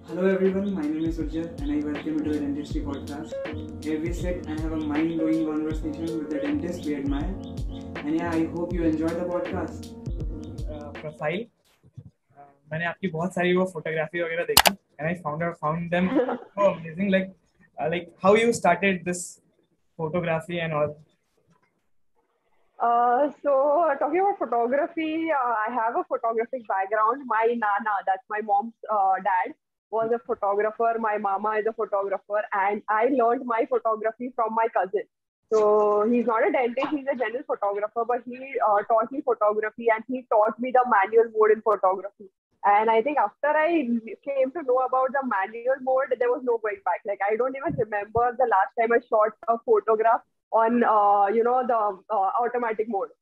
Hello everyone, my name is Ujjal and I welcome you to the Dentistry Podcast. Here we sit and have a mind-blowing conversation with the dentist we admire. And yeah, I hope you enjoy the podcast. Profile मैंने आपकी बहुत सारी वो photography वगैरह देखी and I found them so amazing like how you started this photography and all. So talking about photography, I have a photographic background. My nana, that's my mom's dad, was a photographer. My mama is a photographer, and I learned my photography from my cousin. So he's not a dentist; he's a general photographer, but he taught me photography, and he taught me the manual mode in photography. And I think after I came to know about the manual mode, there was no going back. Like I don't even remember the last time I shot a photograph on the automatic mode.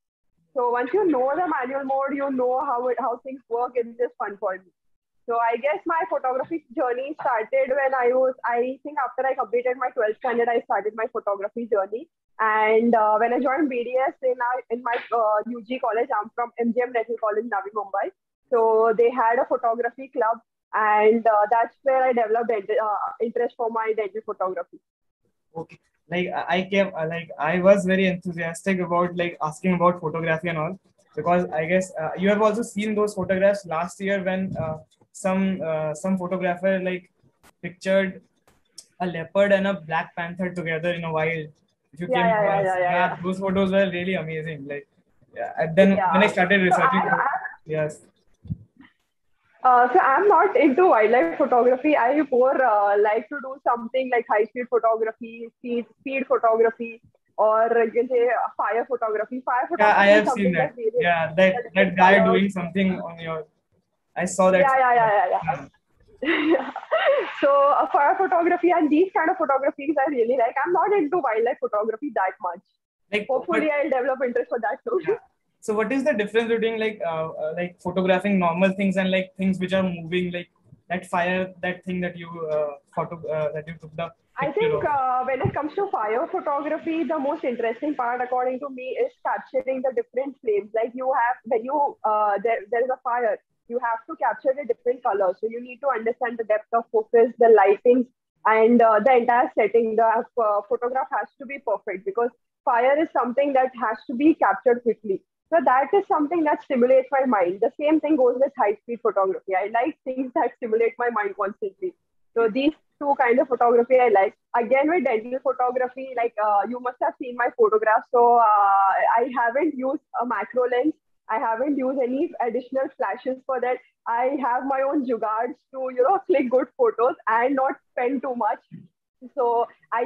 So once you know the manual mode, you know how things work. It's just fun for me. So I guess my photography journey started when I think after I completed my 12th standard, I started my photography journey. And when I joined BDS in my UG college, I'm from MGM Dental College, Navi Mumbai. So they had a photography club, and that's where I developed interest for my dental photography. Okay. Like I was very enthusiastic about like asking about photography and all, because I guess you have also seen those photographs last year when some photographer like pictured a leopard and a black panther together in a wild. If you came across, Yeah. those photos were really amazing. Like, yeah. And then when I started So researching, yes, so I'm not into wildlife photography. I more like to do something like high-speed photography, speed photography, or you can say fire photography. Fire yeah, I photography is have seen something that. that really Yeah, the that different guy colors. doing something on your. I saw that. Yeah. Yeah. So fire photography and these kind of photographies I really like. I'm not into wildlife photography that much. Like, Hopefully, I'll develop interest for that too. yeah. So what is the difference between like photographing normal things and like things which are moving, like that fire, that thing that you that you took the I picture think of? when it comes to fire photography, the most interesting part, according to me, is capturing the different flames. Like you have, when you there is a fire, you have to capture the different colors. So you need to understand the depth of focus, the lighting, and the entire setting. The photograph has to be perfect because fire is something that has to be captured quickly. So that is something that stimulates my mind. The same thing goes with high speed photography. I like things that stimulate my mind constantly. So these two kind of photography I like. Again, with dental photography, like you must have seen my photographs. So I haven't used a macro lens. I haven't used any additional flashes for that. I have my own jugards to click good photos and not spend too much. So I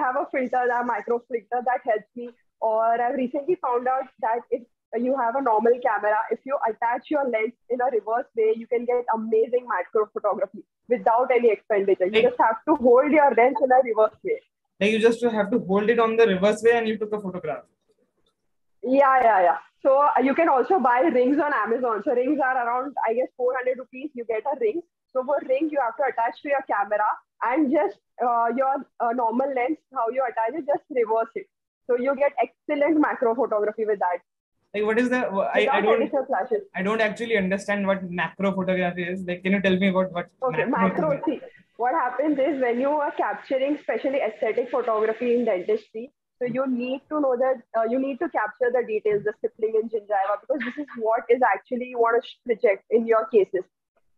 have a filter, a micro filter that helps me. Or I've recently found out that if you have a normal camera, if you attach your lens in a reverse way, you can get amazing macro photography without any expenditure. You Like just have to hold your lens in a reverse way. like you just have to hold it on the reverse way and you took a photograph. Yeah. So you can also buy rings on Amazon. So rings are around, I guess, 400 rupees. You get a ring. So for ring, you have to attach to your camera and just your normal lens, how you attach it, just reverse it. So you get excellent macro photography with that Like what is the I without don't additional flashes. I don't actually understand what macro photography is. Like, can you tell me about what Okay, macro macro. photography? See, what happens is when you are capturing, especially aesthetic photography in dentistry, so you need to know that you need to capture the details, the stippling and gingiva, because this is what is actually you want to project in your cases.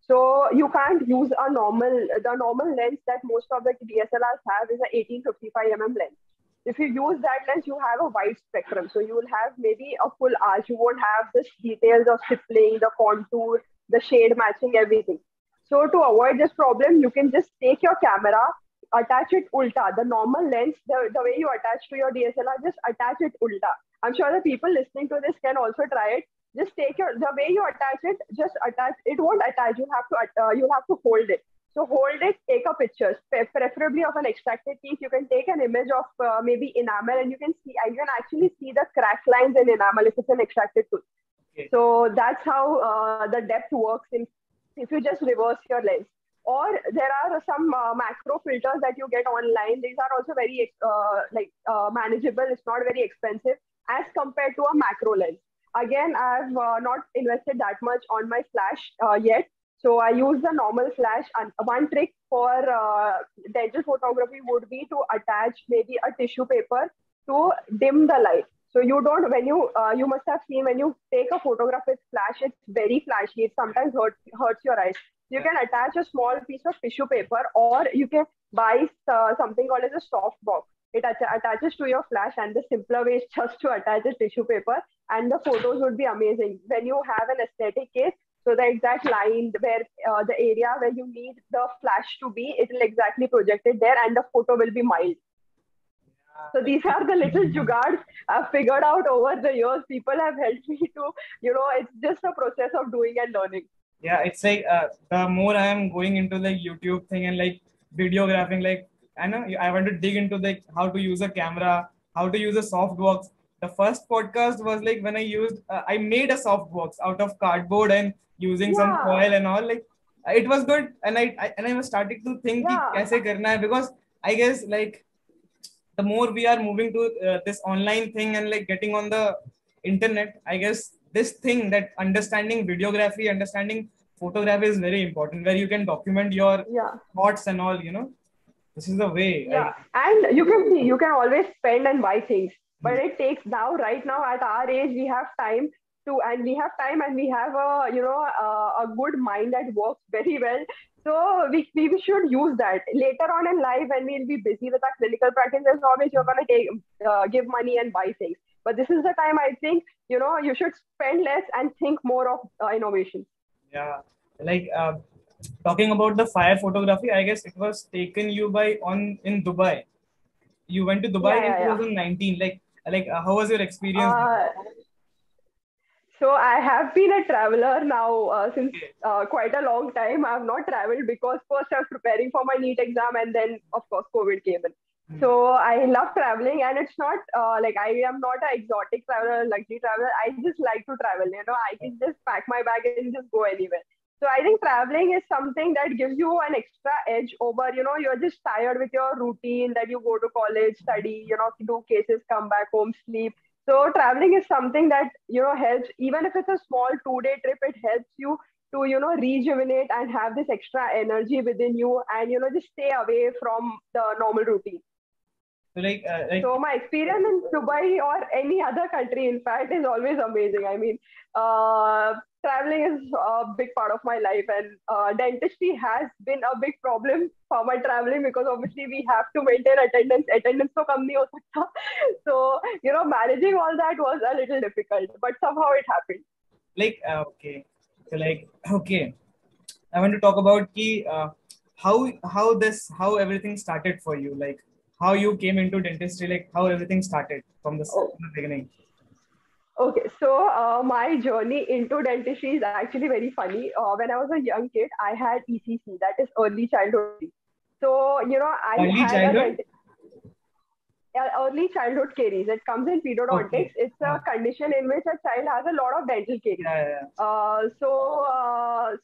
So you can't use the normal lens that most of the DSLRs have is a 1855 lens. If you use that lens, you have a wide spectrum. So you will have maybe a full arch. You won't have the details of stippling, the contour, the shade matching, everything. So to avoid this problem, you can just take your camera, attach it ulta. The normal lens, the way you attach to your DSLR, just attach it ulta. I'm sure the people listening to this can also try it. Just take the way you attach it, just attach. It won't attach. You have to hold it. So hold it, take a picture, preferably of an extracted teeth. You can take an image of maybe enamel, and you can actually see the crack lines in enamel if it's an extracted tooth. Okay. So that's how the depth works in if you just reverse your lens. Or there are some macro filters that you get online. These are also very manageable. It's not very expensive as compared to a macro lens. Again, I've not invested that much on my flash yet. So I use the normal flash. And one trick for dental photography would be to attach maybe a tissue paper to dim the light. So you don't, when you must have seen when you take a photograph with flash, it's very flashy. It sometimes hurts your eyes. You can attach a small piece of tissue paper, or you can buy something called as a soft box. It attaches to your flash, and the simpler way is just to attach a tissue paper, and the photos would be amazing. When you have an aesthetic case, so the exact line where the area where you need the flash to be, it will exactly project it there, and the photo will be mild. So these are the little jugards I've figured out over the years. People have helped me to, it's just a process of doing and learning. Yeah, it's like the more I am going into like YouTube thing and like videographing, like I know I want to dig into like how to use a camera, how to use a softbox. The first podcast was like when I made a softbox out of cardboard and using some foil and all. Like it was good, and I was starting to think कि कैसे करना है, because I guess like the more we are moving to this online thing and like getting on the internet, I guess this thing that understanding videography, understanding photography is very important, where you can document your thoughts and all, this is the way. And you can always spend and buy things, but it takes right now at our age, we have time and we have a good mind that works very well. So we should use that. Later on in life, when we'll be busy with our clinical practice, there's always you're going to give money and buy things. But this is the time I think, you should spend less and think more of innovation. Yeah. Like talking about the fire photography, I guess it was taken you in Dubai. You went to Dubai in 2019. Like how was your experience? So I have been a traveler now since quite a long time. I have not traveled because first I was preparing for my NEET exam, and then of course COVID came in. So I love traveling, and it's not like I am not an exotic traveler, luxury traveler. I just like to travel. I can just pack my bag and just go anywhere. So I think traveling is something that gives you an extra edge over, you're just tired with your routine that you go to college, study, do cases, come back home, sleep. So traveling is something that, helps, even if it's a small 2-day trip, it helps you to, rejuvenate and have this extra energy within you and, just stay away from the normal routine. So my experience in Dubai or any other country, in fact, is always amazing. I mean, traveling is a big part of my life, and dentistry has been a big problem for my traveling, because obviously we have to maintain attendance. Attendance to kam nahi ho sakta. So, managing all that was a little difficult, but somehow it happened. Okay. So okay. I want to talk about how everything started for you, like how you came into dentistry, like how everything started from the beginning. Okay, so my journey into dentistry is actually very funny. When I was a young kid, I had ECC, that is early childhood. So, early childhood caries. It comes in periodontics. Okay. It's a condition in which a child has a lot of dental caries. So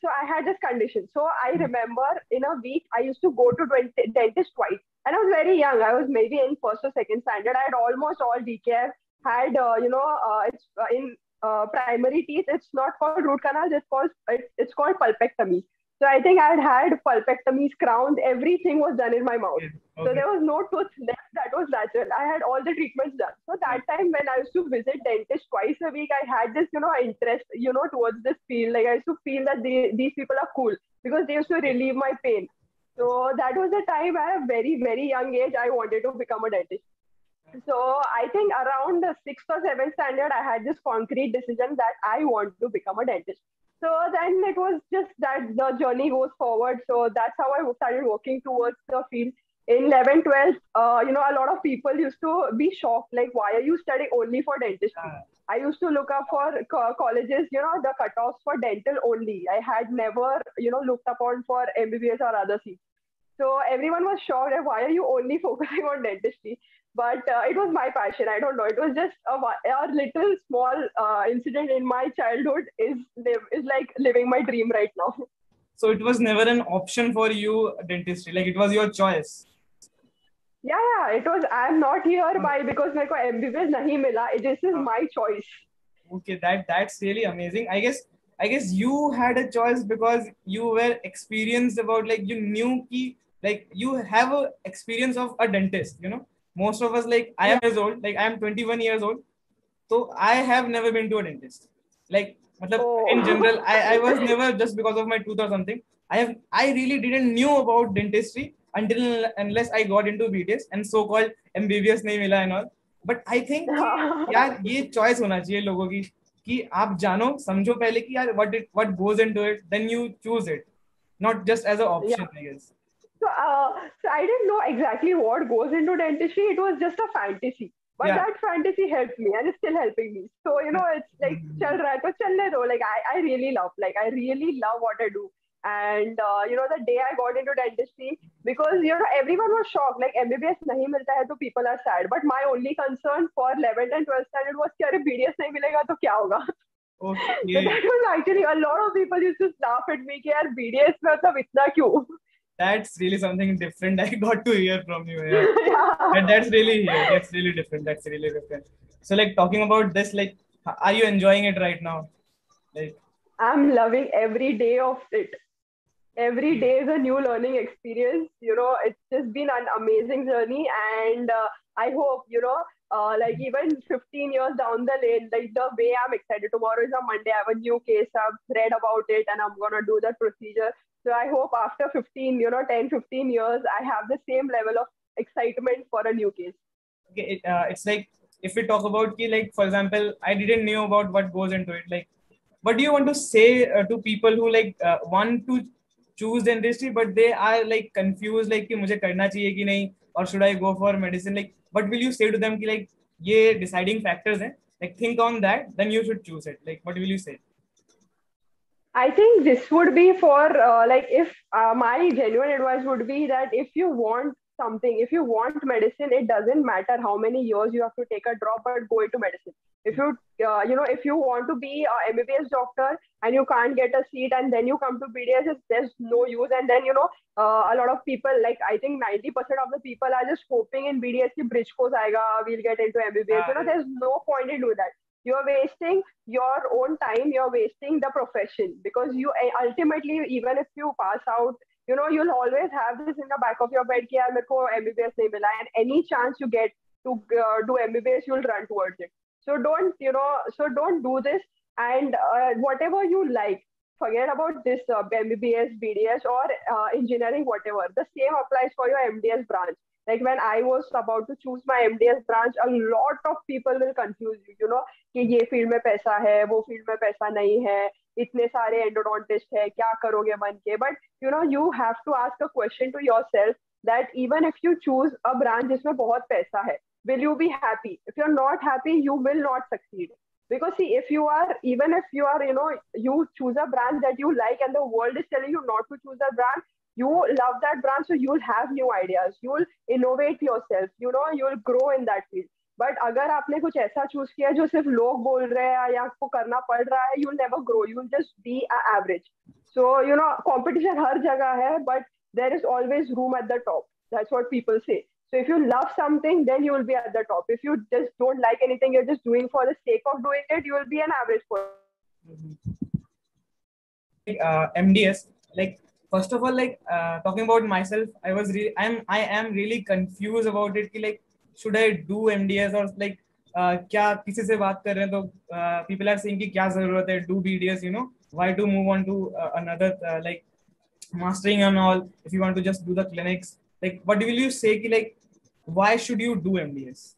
I had this condition. So I remember in a week, I used to go to dentist twice. And I was very young. I was maybe in first or second standard. I had almost all DKF. Had it's in primary teeth, it's not called root canals, it's called pulpectomy. So I think I had pulpectomies, crowns, everything was done in my mouth. Okay. So there was no tooth left that was natural. I had all the treatments done. So that time when I used to visit dentist twice a week, I had this interest towards this field. Like I used to feel that these people are cool because they used to relieve my pain. So that was the time at a very, very young age I wanted to become a dentist. So I think around the 6th or 7th standard, I had this concrete decision that I want to become a dentist. So then it was just that the journey goes forward. So that's how I started working towards the field. In 11, 12, a lot of people used to be shocked, like, why are you studying only for dentistry? I used to look up for colleges, the cutoffs for dental only. I had never, looked upon for MBBS or other seats. So everyone was shocked at why are you only focusing on dentistry? But it was my passion. I don't know. It was just a little small incident in my childhood is like living my dream right now. So it was never an option for you, dentistry. Like it was your choice. Yeah, it was. I'm not here because मेरे को MBBS नहीं मिला. This is my choice. Okay, that's really amazing. I guess I guess you had a choice because you were experienced about, like, you knew ki, like, you have a experience of a dentist, you know. Most of us, like, I am years old, like I am 21 years old. So I have never been to a dentist. Like, matlab, in general, Oh. I was never, just because of my tooth or something. I really didn't knew about dentistry until unless I got into BTS and so-called MBBS नहीं मिला and all. But I think कि यार ये choice होना चाहिए लोगों की कि आप जानो समझो पहले कि यार what goes into it, then you choose it, not just as an Yeah. option, I guess. So I didn't know exactly what goes into dentistry. It was just a fantasy. But Yeah. that fantasy helped me and is still helping me. So, it's like, chal raha hai, to chalne do. Like, I really love what I do. And, the day I got into dentistry, because, everyone was shocked. Like, MBBS nahi milta hai, so people are sad. But my only concern for 11th and 12th standard was, कि अरे BDS nahi milega, to kya hoga? So Okay. that was actually, a lot of people used to laugh at me, कि यार BDS में मतलब इतना क्यों? That's really something different I got to hear from you. Yeah. Yeah. And that's really different. That's really different. So, like, talking about this, like, are you enjoying it right now? Like, I'm loving every day of it. Every day is a new learning experience. It's just been an amazing journey. And I hope, like even 15 years down the lane, like the way I'm excited. Tomorrow is a Monday. I have a new case. I've read about it and I'm going to do that procedure. So I hope after 15, 10, 15 years, I have the same level of excitement for a new case. okay, it's like, if we talk about ki, like, for example, I didn't know about what goes into it. Like, what do you want to say to people who, like, want to choose the industry, but they are, like, confused, like, कि मुझे करना चाहिए कि नहीं, or should I go for medicine? Like, what will you say to them कि, like, ये deciding factors हैं, like, think on that, then you should choose it. Like, what will you say? I think this would be for like if my genuine advice would be that if you want something, if you want medicine, it doesn't matter how many years you have to take a drop, but go into medicine. If if you want to be a MBBS doctor and you can't get a seat, and then you come to BDS, there's no use. And then a lot of people, like I think 90% of the people are just hoping in BDS ki bridge course aayega, we'll get into MBBS. There's no point in doing that. You're wasting your own time, you're wasting the profession, because you ultimately, even if you pass out, you'll always have this in the back of your head कि यार मेरे को MBBS नहीं मिला, and any chance you get to do MBBS, you'll run towards it. So don't do this. And whatever you like, forget about this MBBS, BDS, or engineering, whatever. The same applies for your MDS branch. Like when I was about to choose my MDS branch, a lot of people will confuse you, कि ये field में पैसा है, वो field में पैसा नहीं है, इतने सारे एंडोडोंटिस्ट है, क्या करोगे बन के. But you have to ask a question to yourself that even if you choose a branch जिसमें बहुत पैसा है, will you be happy? If you're not happy, you will not succeed. Because see, even if you are, you choose a branch that you like and the world is telling you not to choose that branch, you love that branch, so you'll have new ideas, you'll innovate yourself, you'll grow in that field. But अगर आपने कुछ ऐसा choose किया जो सिर्फ लोग बोल रहे हैं या आपको करना पड़ रहा है, you'll never grow, you'll just be average. So competition हर जगह है, but there is always room at the top. That's what people say. So if you love something, then you will be at the top. If you just don't like anything, you're just doing for the sake of doing it, you will be an average person. MDS, like, first of all, like, talking about myself, I am really confused about it. Ki, like, should I do MDS or like क्या किसी से बात कर रहे हैं तो people are saying कि क्या जरूरत है, do BDS, why to move on to another like mastering and all if you want to just do the clinics. Like, what will you say कि, like, why should you do MDS?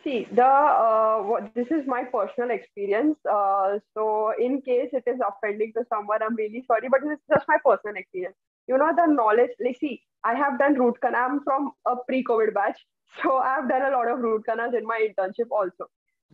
See, this is my personal experience. So in case it is offending to someone, I'm really sorry, but this is just my personal experience. The knowledge, like, see, I have done root canal. I'm from a pre-COVID batch, so I've done a lot of root canals in my internship also.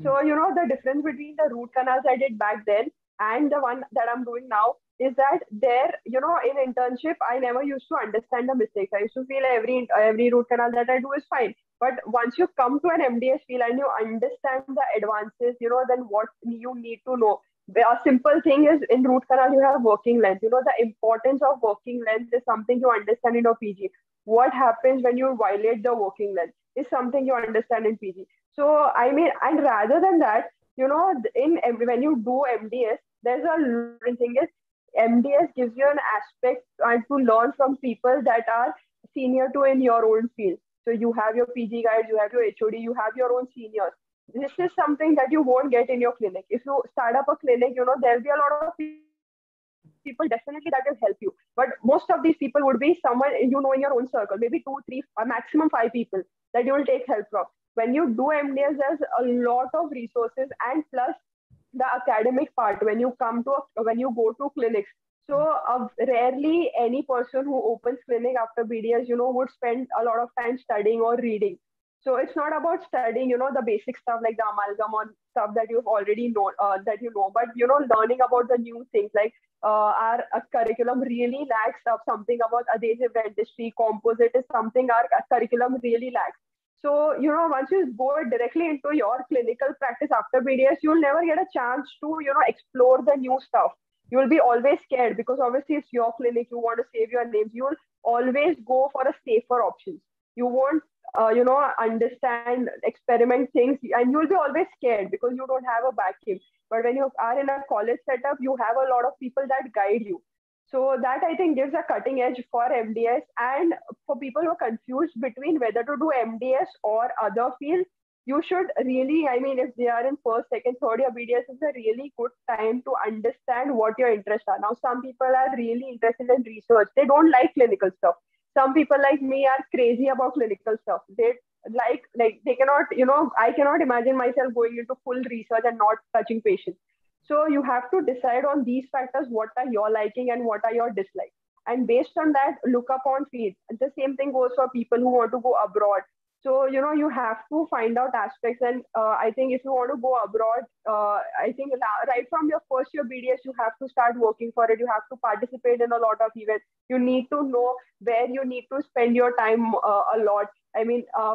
So, the difference between the root canals I did back then and the one that I'm doing now is that there, in internship, I never used to understand the mistakes. I used to feel every root canal that I do is fine. But once you come to an MDS field and you understand the advances, then what you need to know. A simple thing is, in root canal, you have working length. The importance of working length is something you understand in your PG. What happens when you violate the working length is something you understand in PG. So, I mean, and rather than that, when you do MDS, there's a different thing is MDS gives you an aspect and to learn from people that are senior to in your own field. So you have your PG guides, you have your HOD, you have your own seniors. This is something that you won't get in your clinic. If you start up a clinic, there'll be a lot of people definitely that will help you. But most of these people would be someone in your own circle, maybe 2, 3, maximum 5 people that you will take help from. When you do MDS, there's a lot of resources and plus the academic part when you go to clinics. So rarely any person who opens clinic after BDS, would spend a lot of time studying or reading. So it's not about studying, the basic stuff like the amalgam or stuff that you've already known, but, learning about the new things like our curriculum really lacks of something about adhesive dentistry, composite is something our curriculum really lacks. So, once you go directly into your clinical practice after BDS, you'll never get a chance to, explore the new stuff. You'll be always scared because obviously it's your clinic, you want to save your names. You'll always go for a safer options. You won't, understand, experiment things, and you'll be always scared because you don't have a backing. But when you are in a college setup, you have a lot of people that guide you. So that I think gives a cutting edge for MDS, and for people who are confused between whether to do MDS or other fields, you should really, if they are in first, second, third year, BDS is a really good time to understand what your interests are. Now, some people are really interested in research. They don't like clinical stuff. Some people like me are crazy about clinical stuff. They they cannot, I cannot imagine myself going into full research and not touching patients. So you have to decide on these factors, what are your liking and what are your dislikes. And based on that, look up on fields. The same thing goes for people who want to go abroad. So, you have to find out aspects. And I think if you want to go abroad, I think right from your first year BDS, you have to start working for it. You have to participate in a lot of events. You need to know where you need to spend your time a lot.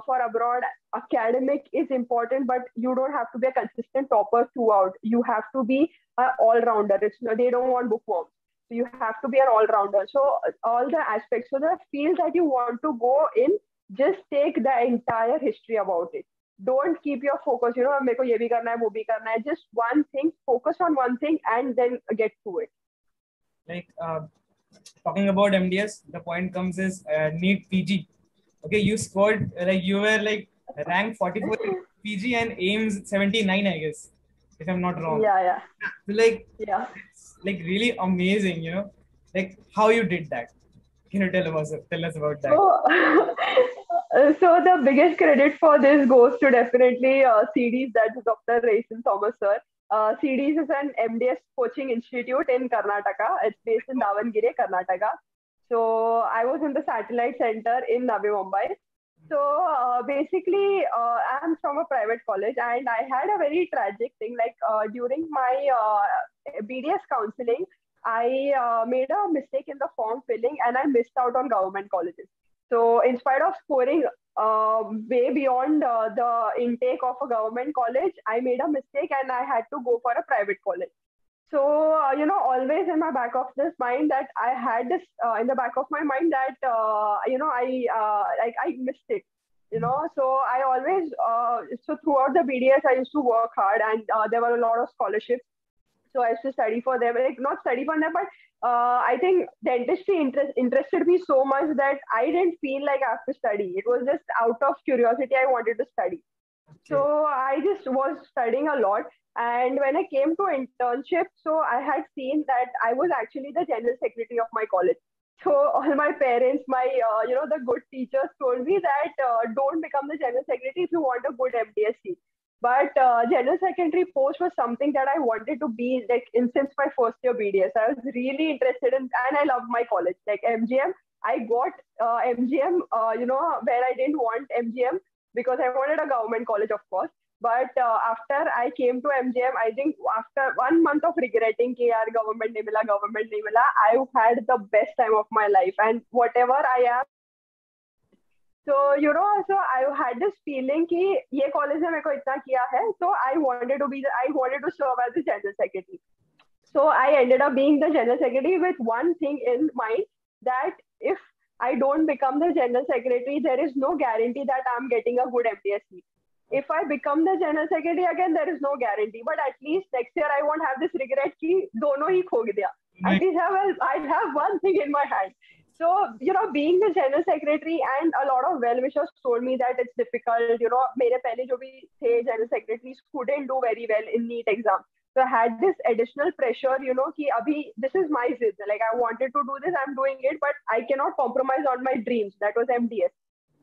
For abroad, academic is important, but you don't have to be a consistent topper throughout. You have to be an all-rounder. They don't want bookworms. So you have to be an all-rounder. So all the aspects. So the field that you want to go in, just take the entire history about it. Don't keep your focus, meko ye bhi karna hai, wo bhi karna hai. Just one thing, focus on one thing and then get to it. Like talking about MDS, the point comes is NEET PG. Okay, you scored, you were ranked 44 in PG and AIMS 79, I guess, if I'm not wrong. Yeah. So it's really amazing, how you did that. Can you tell us about that? So the biggest credit for this goes to definitely CDs, that's Dr. Raisin Thomas sir. CDs is an MDS coaching institute in Karnataka. It's based in Davangere, Karnataka. So I was in the satellite center in Navi Mumbai. So basically, I'm from a private college and I had a very tragic thing. During my BDS counseling, I made a mistake in the form filling and I missed out on government colleges. So in spite of scoring way beyond the intake of a government college, I made a mistake and I had to go for a private college. So, always in my back of this mind that I had this in the back of my mind that, I missed it, so I always, so throughout the BDS, I used to work hard and there were a lot of scholarships. So I used to study for them, not study for them, but I think dentistry interested me so much that I didn't feel like I have to study. It was just out of curiosity, I wanted to study. Okay. So I just was studying a lot. And when I came to internship, so I had seen that I was actually the general secretary of my college. So all my parents, the good teachers told me that don't become the general secretary if you want a good MDS seat. But general secretary post was something that I wanted to be since my first year BDS. I was really interested in, and I loved my college. MGM, I got MGM, where I didn't want MGM because I wanted a government college, of course. But after I came to MGM, I think after 1 month of regretting कि यार government नहीं मिला, I had the best time of my life. And whatever I am, so so I had this feeling कि ये college ने मेरे को इतना किया है, so I wanted to serve as the general secretary. So I ended up being the general secretary with one thing in mind, that if I don't become the general secretary, there is no guarantee that I'm getting a good MDS seat. if I become the general secretary again, there is no guarantee. But at least next year I won't have this regret कि दोनों ही खो दिया. At least I'll have one thing in my hand. So, being the general secretary, and a lot of well-wishers told me that it's difficult. मेरे पहले जो भी थे general secretaries couldn't do very well in NEET exam. So I had this additional pressure, कि अभी this is my zid. Like I wanted to do this, I'm doing it, but I cannot compromise on my dreams. That was MDS.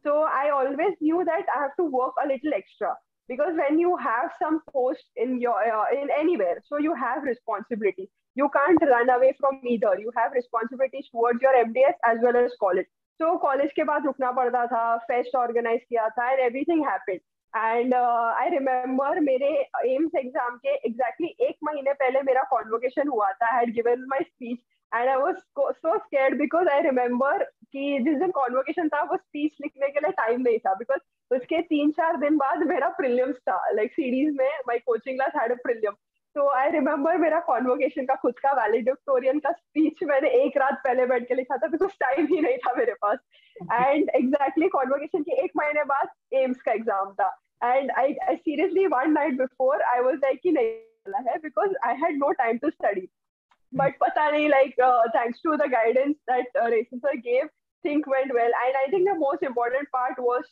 So I always knew that I have to work a little extra, because when you have some post in your in anywhere, so you have responsibility. You can't run away from either. You have responsibilities towards your MDS as well as college. So college के बाद रुकना पड़ता था, fest organize किया था, and everything happened. And I remember मेरे AIIMS exam के exactly एक महीने पहले मेरा convocation हुआ था. I had given my speech and I was so scared because I remember कि जिस दिन convocation था वो speech लिखने के लिए time नहीं था, because उसके 3-4 दिन बाद मेरा prelims था. Like series में my coaching class had a prelim. तो आई रिमेम्बर मेरा कॉन्वोकेशन का खुद का वैलेडिक्टोरियन का स्पीच मैंने एक रात पहले बैठ के लिखा था, बिकॉज टाइम ही नहीं था मेरे पास. एंड एग्जैक्टली कॉन्वोकेशन के एक महीने बाद एम्स का एग्जाम था. And I seriously one night before I was like कि नहीं वाला है, because I had no time to study. But पता नहीं, like thanks to the guidance that रेशन sir gave, things went well. And I think the most important part was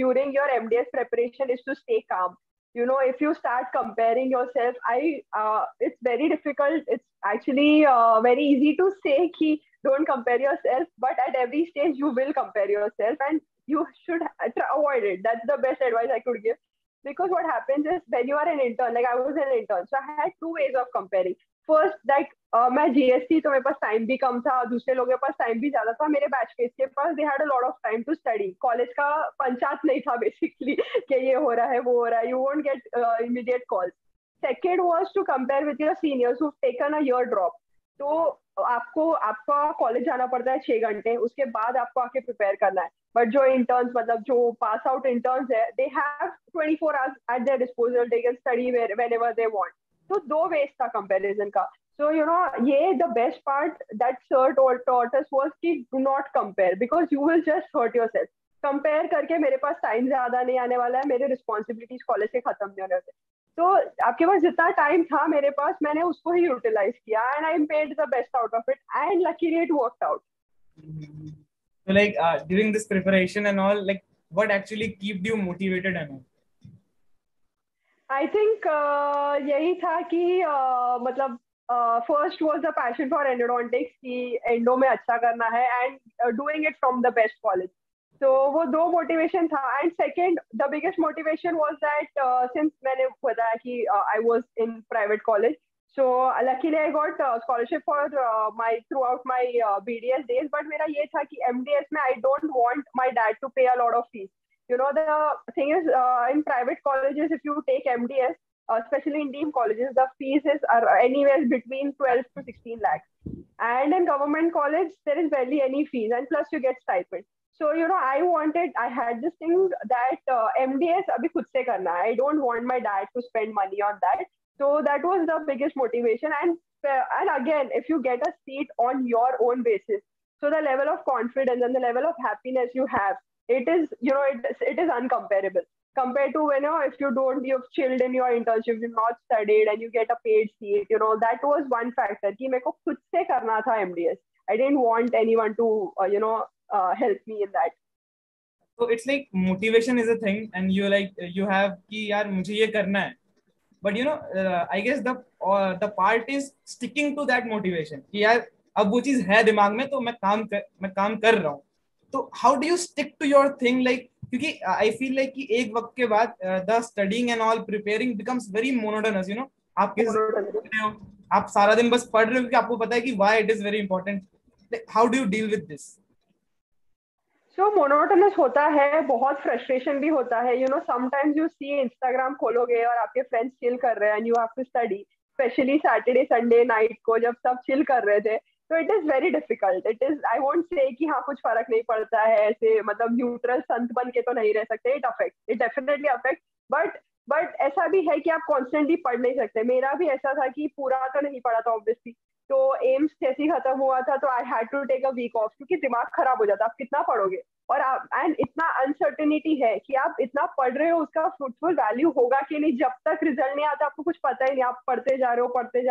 during your MDS preparation is to stay calm. If you start comparing yourself, it's very difficult. It's actually very easy to say ki don't compare yourself, but at every stage you will compare yourself, and you should avoid it. That's the best advice I could give. Because what happens is when you are an intern, like I was an intern, so I had two ways of comparing. First, like मैं GST, तो मेरे पास time भी कम था, दूसरे लोगों के पास time भी ज्यादा था. मेरे बैच के पास they had a lot of time to study. College का पंचायत नहीं था बेसिकली कि ये हो रहा है वो हो रहा है. You won't get immediate call. Second was to compare with your seniors who taken a year drop. तो आपका कॉलेज जाना पड़ता है 6 घंटे, उसके बाद आपको आके प्रिपेयर करना है. बट जो इंटर्न्स, मतलब जो पास आउट इंटर्न्स है, they have 24 hours eight there disposal. They can study whenever they want. तो दो वेज था कंपैरिजन का. So, ये the best part that sir taught us was कि do not compare, because you will just hurt yourself. Compare करके मेरे पास time ज्यादा नहीं आने वाला है, मेरे रिस्पॉन्सिबिलिटीज कॉलेज के खत्म नहीं होने वाले. तो आपके पास जितना टाइम था मेरे पास, मैंने उसको ही यूटिलाइज किया, and I made the best out of it, and luckily it worked out. So like during this preparation and all, like what actually kept you motivated and all? I think यही था कि मतलब first was the passion for endodontics कि endo में अच्छा करना है, and doing it from the best college. So वो दो motivation था. And second, the biggest motivation was that since मैंने बताया कि I was in private college, so luckily I got scholarship for throughout my BDS days. But मेरा ये था कि MDS में I don't want my dad to pay a lot of fees. The thing is, in private colleges, if you take MDS, especially in deemed colleges, the fees are anywhere between 12 to 16 lakhs. And in government college, there is barely any fees, and plus you get stipend. So, I had this thing that MDS abhi khud se karna hai. I don't want my dad to spend money on that. So that was the biggest motivation. And again, if you get a seat on your own basis, so the level of confidence and the level of happiness you have, it is uncomparable compared to when if you've chilled in your internship, you've not studied, and you get a paid seat. That was one factor कि मेरे को खुद से करना था MDS. I didn't want anyone to help me in that. So it's like motivation is a thing, and you have कि यार मुझे ये करना है. But I guess the part is sticking to that motivation कि यार अब वो चीज है दिमाग में, तो मैं काम कर रहा हूँ. तो how do you stick to your thing, like क्योंकि I feel like कि एक वक्त के बाद the studying and all preparing becomes very monotonous. आप आप सारा दिन बस पढ़ रहे हो क्योंकि आपको पता है कि why it is very important. Like, how do you deal with this? So monotonous होता है, बहुत frustration भी होता है. Sometimes you see Instagram खोलोगे और आपके friends chill कर रहे हैं, and you have to study, especially Saturday Sunday night को जब सब chill कर रहे थे. So it is very difficult. It is, I won't say कि हाँ कुछ फर्क नहीं पड़ता है, ऐसे मतलब न्यूट्रल संत बन के तो नहीं रह सकते. It definitely affects. But ऐसा भी है कि आप constantly पढ़ नहीं सकते. मेरा भी ऐसा था कि पूरा तो नहीं पढ़ा था obviously. तो एम्स जैसे ही खत्म हुआ था, तो I had to take a week off, क्योंकि दिमाग खराब हो जाता. आप कितना पढ़ोगे? और आप एंड इतना अनसर्टेनिटी है कि आप इतना पढ़ रहे हो, उसका फ्रूटफुल वैल्यू होगा कि नहीं, जब तक रिजल्ट नहीं आता आपको कुछ पता ही नहीं, आप पढ़ते जा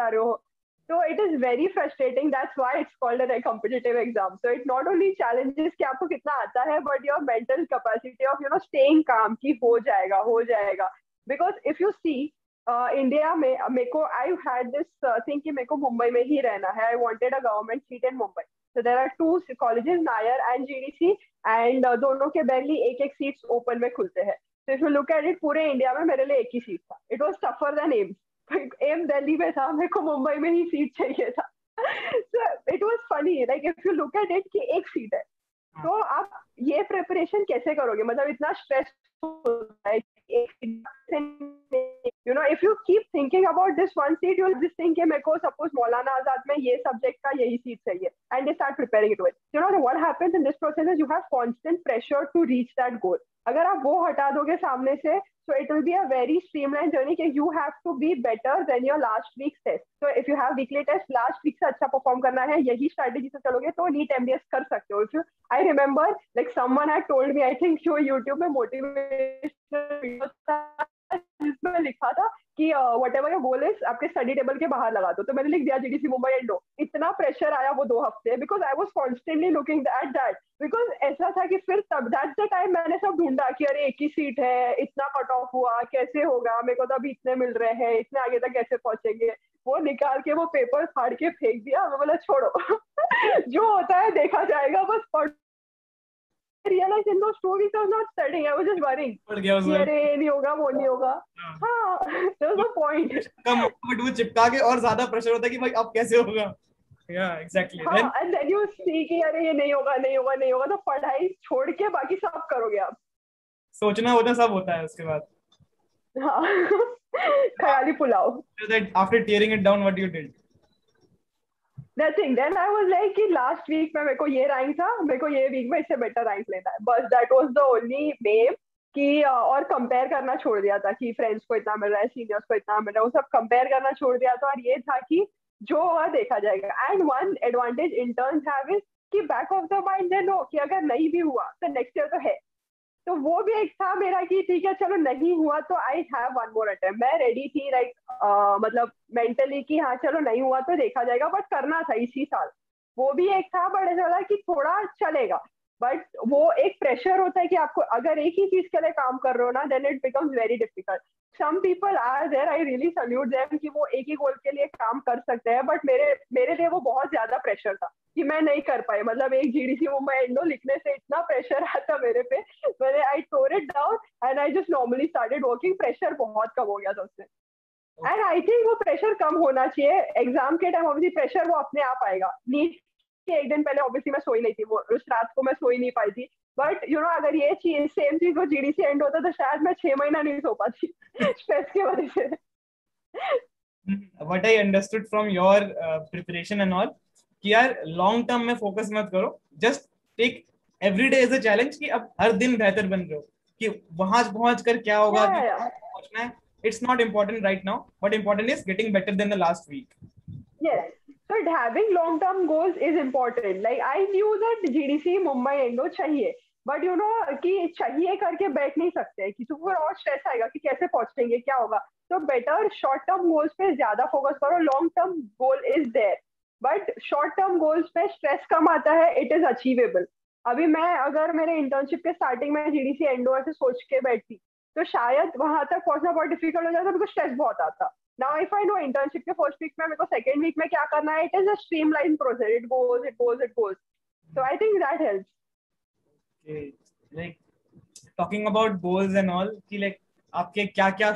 रहे हो. So it is very frustrating. That's why it's called a competitive exam. So it not only challenges कि आपको कितना आता है, but your mental capacity of staying calm कि हो जाएगा. Because if you see India में मेरे को I had this thing कि मेरे को मुंबई में ही रहना है. I wanted a government seat in Mumbai. So there are two colleges, Nair and GDC, and दोनों के barely एक seats open में खुलते हैं. So if you look at it, पूरे इंडिया में मेरे लिए एक ही सीट था. It was tougher than AIMS. एम दिल्ली में था, मेरे को मुंबई में ही सीट चाहिए था. So it was funny, like if you look at it कि एक सीट है, तो आप ये प्रिपरेशन कैसे करोगे? मतलब इतना स्ट्रेस होता है. If you keep thinking about this one seat, you'll just think कि मेरे को suppose मौलाना आजाद में ये सब्जेक्ट का यही सीट चाहिए, and they start preparing it with. What happens in this process is you have constant pressure to reach that goal. अगर आप वो हटा दोगे सामने से, so it will be a very streamlined journey कि you have to be better than your last week's test. So if you have weekly test, last week से अच्छा perform करना है, यही strategy से चलोगे तो NEET MBS कर सकते हो. I remember like someone had told me, I think जो YouTube में motivational videos था जिसमें लिखा था कि whatever your goal is आपके स्टडी टेबल के बाहर लगा दो. तो मैंने लिख दिया GDC मुंबई एंडो. इतना प्रेशर आया वो 2 हफ्ते, because I was constantly looking at that. Because ऐसा था कि फिर तब that's the time मैंने सब ढूंढा कि अरे एक ही सीट है, इतना कट ऑफ हुआ, कैसे होगा, मेरे को तो अभी इतने मिल रहे हैं, इतने आगे तक कैसे पहुंचेंगे. वो निकाल के वो पेपर फाड़ के फेंक दिया. मैं बोला छोड़ो जो होता है देखा जाएगा, बस पढ़. realized in those 2 weeks I was not studying, I was just worrying. अरे नहीं होगा, वो नहीं होगा. हाँ, there was no point. Come but वो चिपका के और ज्यादा प्रेशर होता है कि भाई अब कैसे होगा. Yeah, exactly. हाँ, and then you see कि अरे ये नहीं होगा, तो पढ़ाई छोड़ के बाकी सब करोगे आप. सोचना होता सब होता है उसके बाद. हाँ, ख्याली pulao. After tearing it down, what you did? Nothing. Then I was like कि last week में मेरे को ये रैंक था, मेरे को ये वीक में इससे बेटर रैंक लेना है. बस that was the only aim. कि और कंपेयर करना छोड़ दिया था कि फ्रेंड्स को इतना मिल रहा है, सीनियर्स को इतना मिल रहा है, वो सब कंपेयर करना छोड़ दिया था. और ये था कि जो होगा देखा जाएगा. And one advantage interns have is कि back of the mind they know कि अगर नहीं भी हुआ तो नेक्स्ट ईयर तो है. तो वो भी एक था मेरा कि ठीक है चलो नहीं हुआ तो I have one more attempt. मैं रेडी थी लाइक मतलब मेंटली कि हाँ चलो नहीं हुआ तो देखा जाएगा, बट करना था इसी साल. वो भी एक था, बट ऐसा था कि थोड़ा चलेगा. बट वो एक प्रेशर होता है कि आपको अगर एक ही चीज के लिए काम कर रहे हो ना, then it becomes very difficult. Some people are there, I really salute them कि वो एक ही गोल के लिए काम कर सकते हैं. बट मेरे लिए वो बहुत ज्यादा प्रेशर था कि मैं नहीं कर पाई. मतलब एक GDC मुंबई एंडो लिखने से इतना प्रेशर आता मेरे पे, मैंने I tore it down and I just normally started working. Pressure बहुत कम हो गया था उससे. एंड आई थिंक वो प्रेशर कम होना चाहिए. एग्जाम के टाइम ऑब्वियसली प्रेशर वो अपने आप आएगा. नीट के एक दिन पहले ऑब्वियसली मैं सोई नहीं थी, वो उस रात को मैं सोई नहीं पाई थी. बट अगर ये चीज सेम चीज वो GDC एंड होता तो शायद मैं 6 महीना नहीं सो पाती स्ट्रेस की वजह से. What I understood from your preparation and all कि यार लॉन्ग टर्म में फोकस मत करो, just take every day as a challenge कि अब हर दिन बेहतर बन रहे हो, कि वहां पहुंच कर क्या होगा पहुंचना है. It's not important right now. What important is getting better than the last week. Yes. So having long-term goals is important. Like I knew that GDC Mumbai Endo चाहिए, but कि चाहिए करके बैठ नहीं सकते कि तो और स्ट्रेस आएगा कि कैसे पहुंचेंगे, क्या होगा. तो बेटर शॉर्ट टर्म गोल्स पे ज्यादा फोकस करो. Long term goal is there, but short term goals पे स्ट्रेस कम आता है. It is achievable. अभी मैं अगर मेरे इंटर्नशिप के स्टार्टिंग में GDC एंडो ऐसे सोच के बैठती तो शायद वहां तक पहुंचना बहुत डिफिकल्ट हो जाता, बिकॉज स्ट्रेस बहुत आता. Now if I know internship के first week में मेरे को second week में क्या करना है, it is a streamlined process. It goes. So I think that helps. Okay. Like talking about goals and all, कि like आपके क्या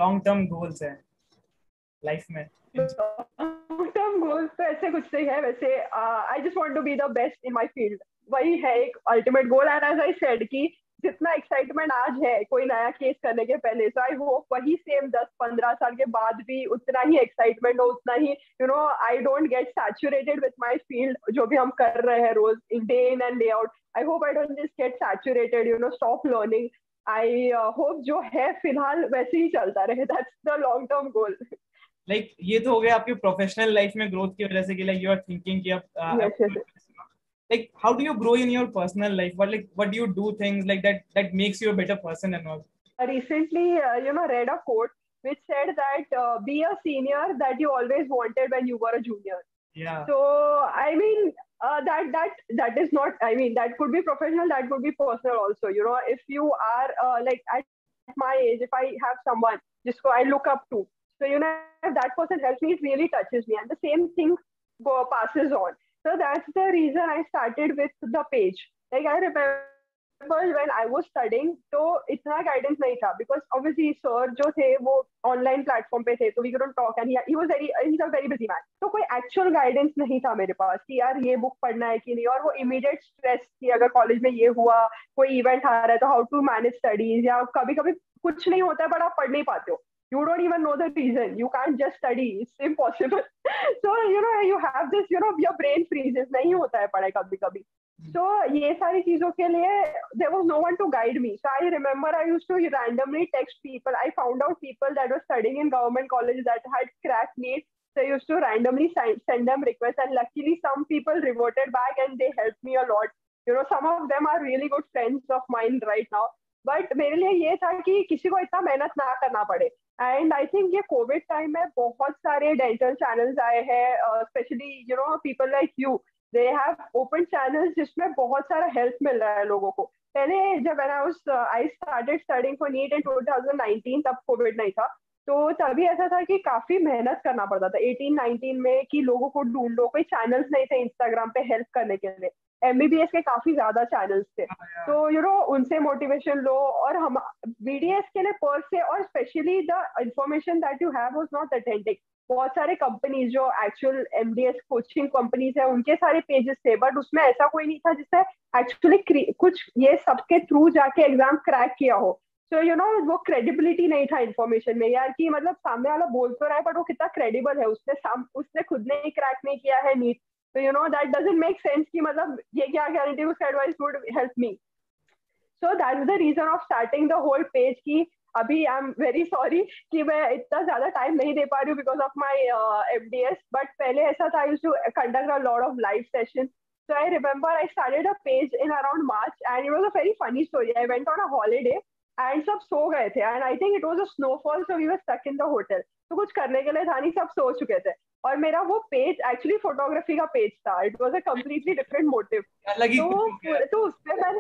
long term goals हैं life में? Long term goals तो ऐसे कुछ नहीं है वैसे. I just want to be the best in my field. वही है एक ultimate goal. And as I said कि जितना एक्साइटमेंट आज है कोई नया केस करने के पहले, सो आई होप वही सेम 10-15 साल के बाद भी उतना ही एक्साइटमेंट हो, उतना ही I don't get saturated with my field जो भी हम कर रहे हैं रोज day in and day out. I hope I don't just get saturated, stop learning. I hope जो है फिलहाल वैसे ही चलता रहे. That's the long term goal. Like ये तो हो गया आपकी प्रोफेशनल लाइफ में ग्रोथ की वजह से कि लाइक यू आर थिंकिंग कि अब like how do you grow in your personal life? What do you do things like that makes you a better person and all? Recently, read a quote which said that be a senior that you always wanted when you were a junior. Yeah. So I mean, that is not. I mean, that could be professional, that could be personal also. You know, if you are like at my age, if I have someone just who I look up to, so you know, if that person helps me, it really touches me, and the same thing passes on. So that's the reason I started with the page. Like I remember when I was studying, तो इतना guidance नहीं था because obviously sir जो थे वो online platform पे थे, तो we couldn't talk and he's a very busy man. तो कोई actual guidance नहीं था मेरे पास कि यार ये book पढ़ना है कि नहीं, और वो immediate stress कि अगर college में ये हुआ, कोई event आ रहा है तो how to manage studies, या कभी कभी कुछ नहीं होता है but आप पढ़ नहीं पाते हो. You don't even know the reason. You can't just study. It's impossible. So, you have this, your brain freezes. नहीं होता है पढ़ाई कभी कभी. So, ये सारी चीजों के लिए there was no one to guide me. So, I remember I used to randomly text people. I found out people that were studying in government colleges that had cracked NEET. So, I used to randomly send them requests. And luckily, some people reverted back and they helped me a lot. Some of them are really good friends of mine right now. But मेरे लिए ये था कि किसी को इतना मेहनत ना करना पड़े. एंड आई थिंक ये कोविड टाइम में बहुत सारे डेंटल चैनल्स आए हैं, specially people like you, they have open channels जिसमें बहुत सारा हेल्प मिल रहा है लोगों को. पहले जब I started studying for NEET in 2019, तब कोविड नहीं था, तो तभी ऐसा था कि काफी मेहनत करना पड़ता था 18-19 में कि लोगों को ढूंढो. कोई चैनल्स नहीं थे इंस्टाग्राम पे हेल्प करने के लिए. MBBS के काफी ज्यादा चैनल्स थे, तो उनसे मोटिवेशन लो. और हम BDS के लिए पर से, और specially the information that you have was not authentic. बहुत सारे कंपनीज जो एक्चुअल MDS कोचिंग कंपनीज है, उनके सारे पेजेस थे, बट उसमें ऐसा कोई नहीं था जिसने एक्चुअली कुछ ये सबके थ्रू जाके एग्जाम क्रैक किया हो. तो वो क्रेडिबिलिटी नहीं था इन्फॉर्मेशन में यार, कि मतलब सामने वाला बोल तो रहा है बट वो कितना क्रेडिबल है, उसने खुद ने ही क्रैक नहीं किया है नीट. तो that doesn't make sense कि मतलब ये क्या गारंटी उसका advice would help me. So that's the reason of starting the whole page. कि अभी आई एम वेरी सॉरी कि मैं इतना ज्यादा टाइम नहीं दे पा रही हूँ because of my MDS. But पहले ऐसा था, I used to conduct a lot of live sessions. So I remember I started a page in around March and it was a very funny story. I went on a holiday and सब सो गए थे, and I think it was a snowfall, so we were stuck in the hotel. तो कुछ करने के लिए था नहीं, सब सो चुके थे, और मेरा वो पेज एक्चुअली फोटोग्राफी का पेज था. It was a completely different motive. तो उसमें मैंने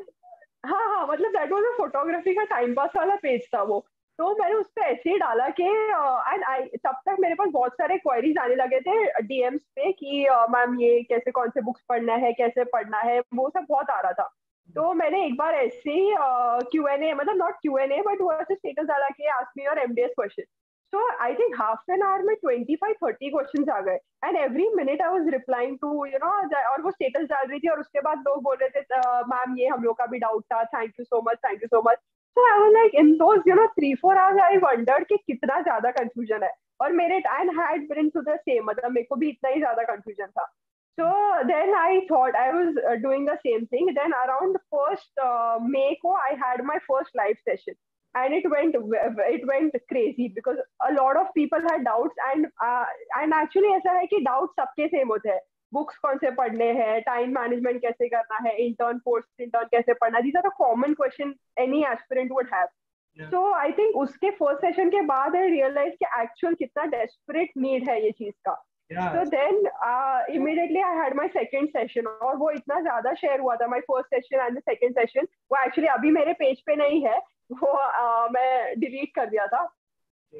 हाँ मतलब दैट वाज अ फोटोग्राफी का टाइम पास वाला पेज था वो. तो मैंने उस पर ऐसे ही डाला कि एंड तब तक मेरे पास बहुत सारे क्वेरीज आने लगे थे DMs पे कि मैम ये कैसे, कौन से बुक्स पढ़ना है, कैसे पढ़ना है, वो सब बहुत आ रहा था. तो मैंने एक बार ऐसे ही Q&A, मतलब नॉट Q&A बट वो ऐसे स्टेटस डाला कि ask me your MDS question. So I think half an hour में 25-30 questions आ गए, and every minute I was replying to और वो status डाल रही थी, और उसके बाद लोग बोल रहे थे मैम ये हम लोग का भी डाउट था, thank you so much. So I was like in those 3-4 hours I wondered कि कितना ज्यादा confusion है, और मेरे and had been to the same, मतलब मेरे को भी इतना ही ज्यादा confusion था. So then I thought I was doing the same thing. Then around 1st May को I had my first live session. And it went crazy because a lot of people had doubts, and actually ऐसा है कि doubts सबके same होते हैं. Books कौन से पढ़ने हैं, time management कैसे करना है, post intern कैसे पढ़ना. These are the common questions any aspirant would have. Yeah. So I think उसके first session के बाद I realized कि actual कितना desperate need है ये चीज का. Yeah. So then immediately I had my second session, और वो इतना ज्यादा share हुआ था, my first session and the second session. वो actually अभी मेरे page पे नहीं है, वो मैं डिलीट कर दिया था.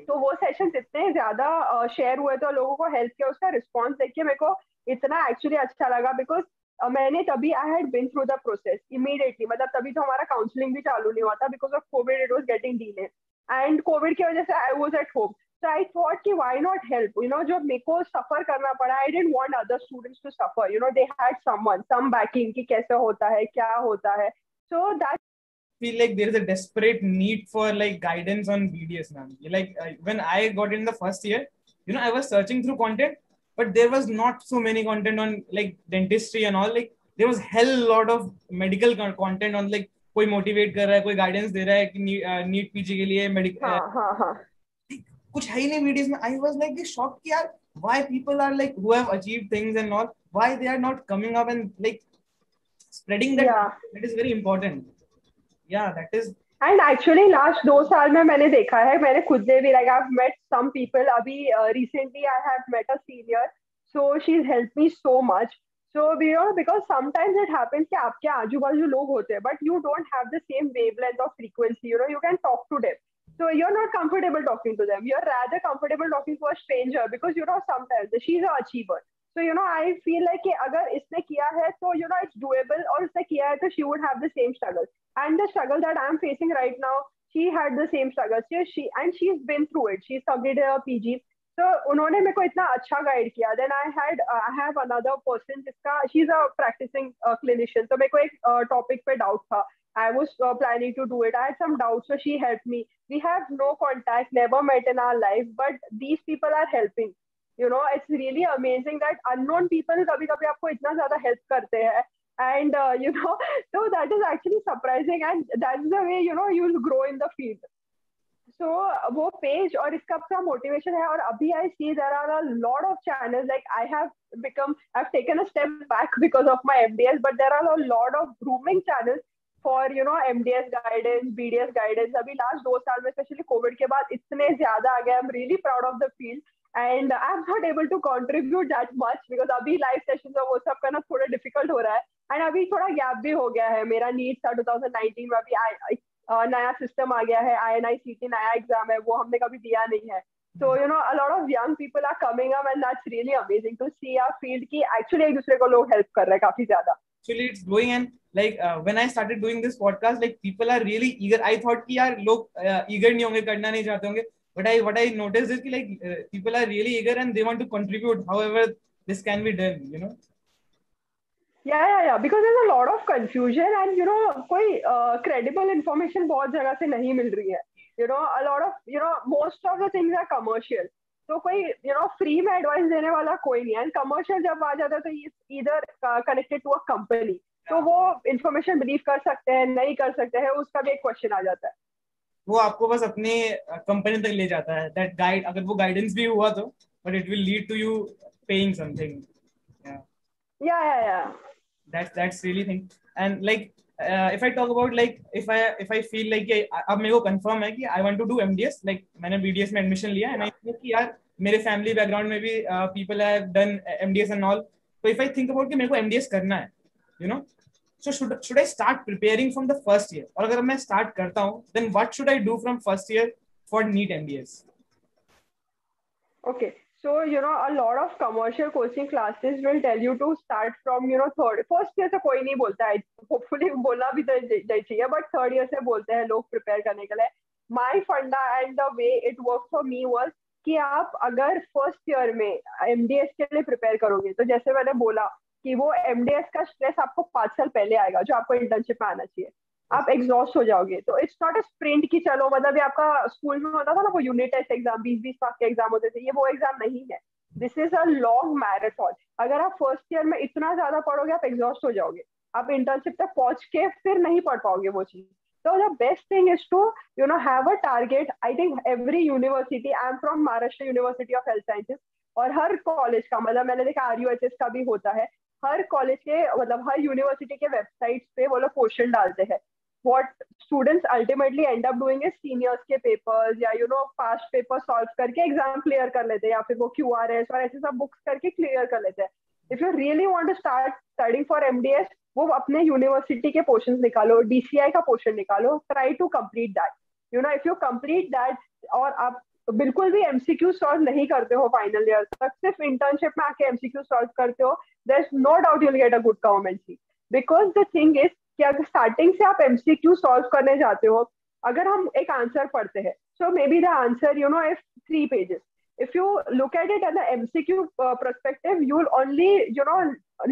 तो वो सेशंस इतने ज्यादा शेयर हुए थे, लोगों को हेल्प किया, उसका रिस्पॉन्स देख के मेरे को इतना एक्चुअली अच्छा लगा बिकॉज मैंने तभी I had been through the process immediately. मतलब तभी तो हमारा काउंसलिंग भी चालू नहीं हुआ था because of Covid, it was getting delay, and Covid की वजह से I was at home. So I thought कि why not help? जो मेरे को सफर करना पड़ा, I didn't want other students to suffer. They had some backing कि कैसे होता है, क्या होता है. So that feel like there is a desperate need for like guidance on BDS, man. Like when I got in the first year, I was searching through content, but there was not so many content on like dentistry and all. Like there was hell lot of medical content on like कोई motivate कर रहा है, कोई guidance दे रहा है कि NEET PG के लिए medical कुछ है ही नहीं videos में. I was like shocked कि यार why people are like who have achieved things and all, why they are not coming up and like spreading that, Yeah. that is very important. Yeah, that is. And actually last 2 साल में मैंने देखा है, मैंने खुद ने भी like I have met some people, अभी recently I have met a senior, so she is help me so much. So you know because sometimes it happens कि आपके आजू बाजू लोग होते हैं but you don't have the same wavelength of frequency, you know, you can talk to them, so you're not comfortable talking to them, you're rather comfortable talking to a stranger because you know sometimes she's an achiever. So you know I feel like कि अगर इसने किया है तो you know it's doable, और उसने किया है तो she would have the same struggle, and the struggle that I'm facing right now, she had the same struggle. She's been through it, she's completed her PG. So उन्होंने मेरे को इतना अच्छा गाइड किया. Then I have another person जिसका she's a practicing clinician, so मेरे को एक टॉपिक पे डाउट था. I was planning to do it. I had some doubts, so she helped me. We have no contact, never met in our life, but these people are helping. You know, it's really amazing that unknown people कभी-कभी आपको इतना ज़्यादा help करते हैं. And you know, so that is actually surprising, and that's the way you know you'll grow in the field. So वो page और इसका अपना motivation है. और अभी I see there are a lot of channels, like I've taken a step back because of my MDS, but there are a lot of grooming channels for you know MDS guidance, BDS guidance. अभी last 2 साल में specially Covid के बाद इतने ज्यादा आ गए. I'm really proud of the field, and I'm not able to contribute that much because अभी live sessions और वो सब करना थोड़ा डिफिकल्ट हो रहा है. एंड अभी थोड़ा गैप भी हो गया है. मेरा नीट था 2019 में, अभी नया सिस्टम आ गया है, INICT नया एग्जाम है, वो हमने कभी दिया नहीं है. So you know a lot of young people are coming up, and that's really amazing to see our field की actually एक दूसरे को लोग help कर रहे हैं काफी ज्यादा. Actually it's growing, and like when I started doing this podcast, like people are really eager. I thought कि यार लोग eager नहीं होंगे, करना नहीं चाहते होंगे, but what I noticed is कि like people are really eager and they want to contribute however this can be done, you know. Yeah, because there's a lot of confusion, and you know कोई credible information बहुत जगह से नहीं मिल रही है. You know a lot of you know most of the things are commercial, तो कोई you know free में एडवाइस देने वाला कोई नहीं है. एंड कमर्शियल जब आ जाता है तो इधर कनेक्टेड टू अ कंपनी, तो वो इंफॉर्मेशन बिलीव कर सकते हैं नहीं कर सकते हैं, उसका भी एक क्वेश्चन आ जाता है. वो आपको बस अपने कंपनी तक ले जाता है, दैट गाइड, अगर वो गाइडेंस भी हुआ तो, but it will lead to you paying something. Yeah. That's really thing. And like if I talk about like if I feel like अब मेरे को कंफर्म है कि I want to do MDS, like मैंने BDS में admission लिया है, and I feel कि यार मेरे फैमिली बैकग्राउंड में भी people have done MDS and all, so if I think about कि मेरे को MDS करना है, you know, so should I start preparing from the first year, और अगर मैं start करता हूँ then what should I do from first year for NEET MDS? Okay. So, you know, a lot of commercial coaching classes will tell you to start from, you know, first year से कोई नहीं बोलता है, hopefully बोलना भी तो चाहिए, but third year से बोलते हैं लोग prepare करने के लिए. My funda and the way it worked for me was कि आप अगर first year में MDS के लिए prepare करोगे, तो जैसे मैंने बोला कि वो MDS का stress आपको 5 साल पहले आएगा, जो आपको internship में आना चाहिए. आप एग्जॉस्ट हो जाओगे. तो इट्स नॉट अ स्प्रिंट की चलो, मतलब ये आपका स्कूल में होता था ना वो यूनिट टेस्ट एग्जाम 20-20 मार्क्स के एग्जाम होते थे, ये वो एग्जाम नहीं है. This is a long marathon. अगर आप फर्स्ट ईयर में इतना ज्यादा पढ़ोगे आप एग्जॉस्ट हो जाओगे, आप इंटर्नशिप तक पहुंच के फिर नहीं पढ़ पाओगे वो चीज. So the best thing is to you know have a target. I think every university, I am from Maharashtra University of Health Sciences, और हर कॉलेज का मतलब मैंने देखा RUHS का भी होता है, हर कॉलेज के मतलब हर यूनिवर्सिटी के वेबसाइट्स पे वो लोग क्वेश्चन डालते हैं. What students ultimately end up doing is seniors के papers या you know past papers solve करके exam clear कर लेते हैं, या फिर वो QRS और ऐसे सब books करके clear कर लेते हैं. If you really want to start studying for MDS, वो अपने यूनिवर्सिटी के portions निकालो, DCI का portion निकालो, try to complete that. You know, if you complete that और आप बिल्कुल भी MCQ solve नहीं करते हो फाइनल ईयर तक, सिर्फ इंटर्नशिप में आके MCQ solve करते हो, there's no doubt you'll get a good government seat. Because the thing is कि अगर स्टार्टिंग से आप MCQ सॉल्व करने जाते हो, अगर हम एक आंसर पढ़ते हैं, so maybe the answer you know if 3 pages. If you look at it at the MCQ perspective, you will only you know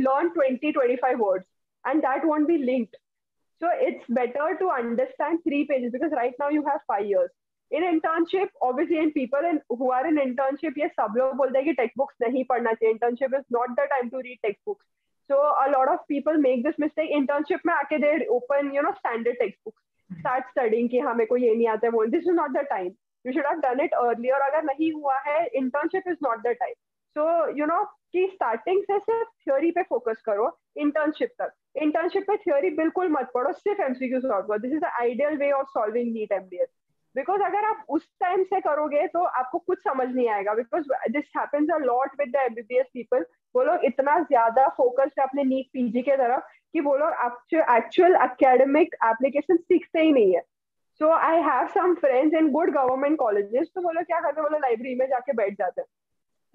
learn 20-25 words, and that won't be linked. So it's better to understand 3 pages because right now you have 5 years. In internship, obviously, in people who are in internship, ये सब लोग बोलते हैं कि text books नहीं पढ़ना चाहिए. Internship is not the time to read textbooks. So a lot of people make this mistake. Internship में आके they open you know standard textbooks, start studying कि हमें को ये नहीं आता है. This is not the time. You should have done it earlier. अगर नहीं हुआ है, internship is not the time. So you no कि स्टार्टिंग से सिर्फ थ्योरी पे फोकस करो इंटर्नशिप तक. इंटर्नशिप पे थ्योरी बिल्कुल मत पढ़ो, सिर्फ एमसीक्यू सॉल्व करो. This is the ideal way of solving NEET MDS. Because अगर आप उस टाइम से करोगे तो आपको कुछ समझ नहीं आएगा. Because this happens a lot with the MBBS people. वो लोग इतना ज्यादा फोकस्ड है अपने नीट पीजी के तरफ कि वो लोग एक्चुअल एकेडमिक एप्लीकेशन सीखते ही नहीं है. So I have some friends in good government colleges. तो वो लोग क्या करते हैं, वो लोग लाइब्रेरी में जाके बैठ जाते हैं.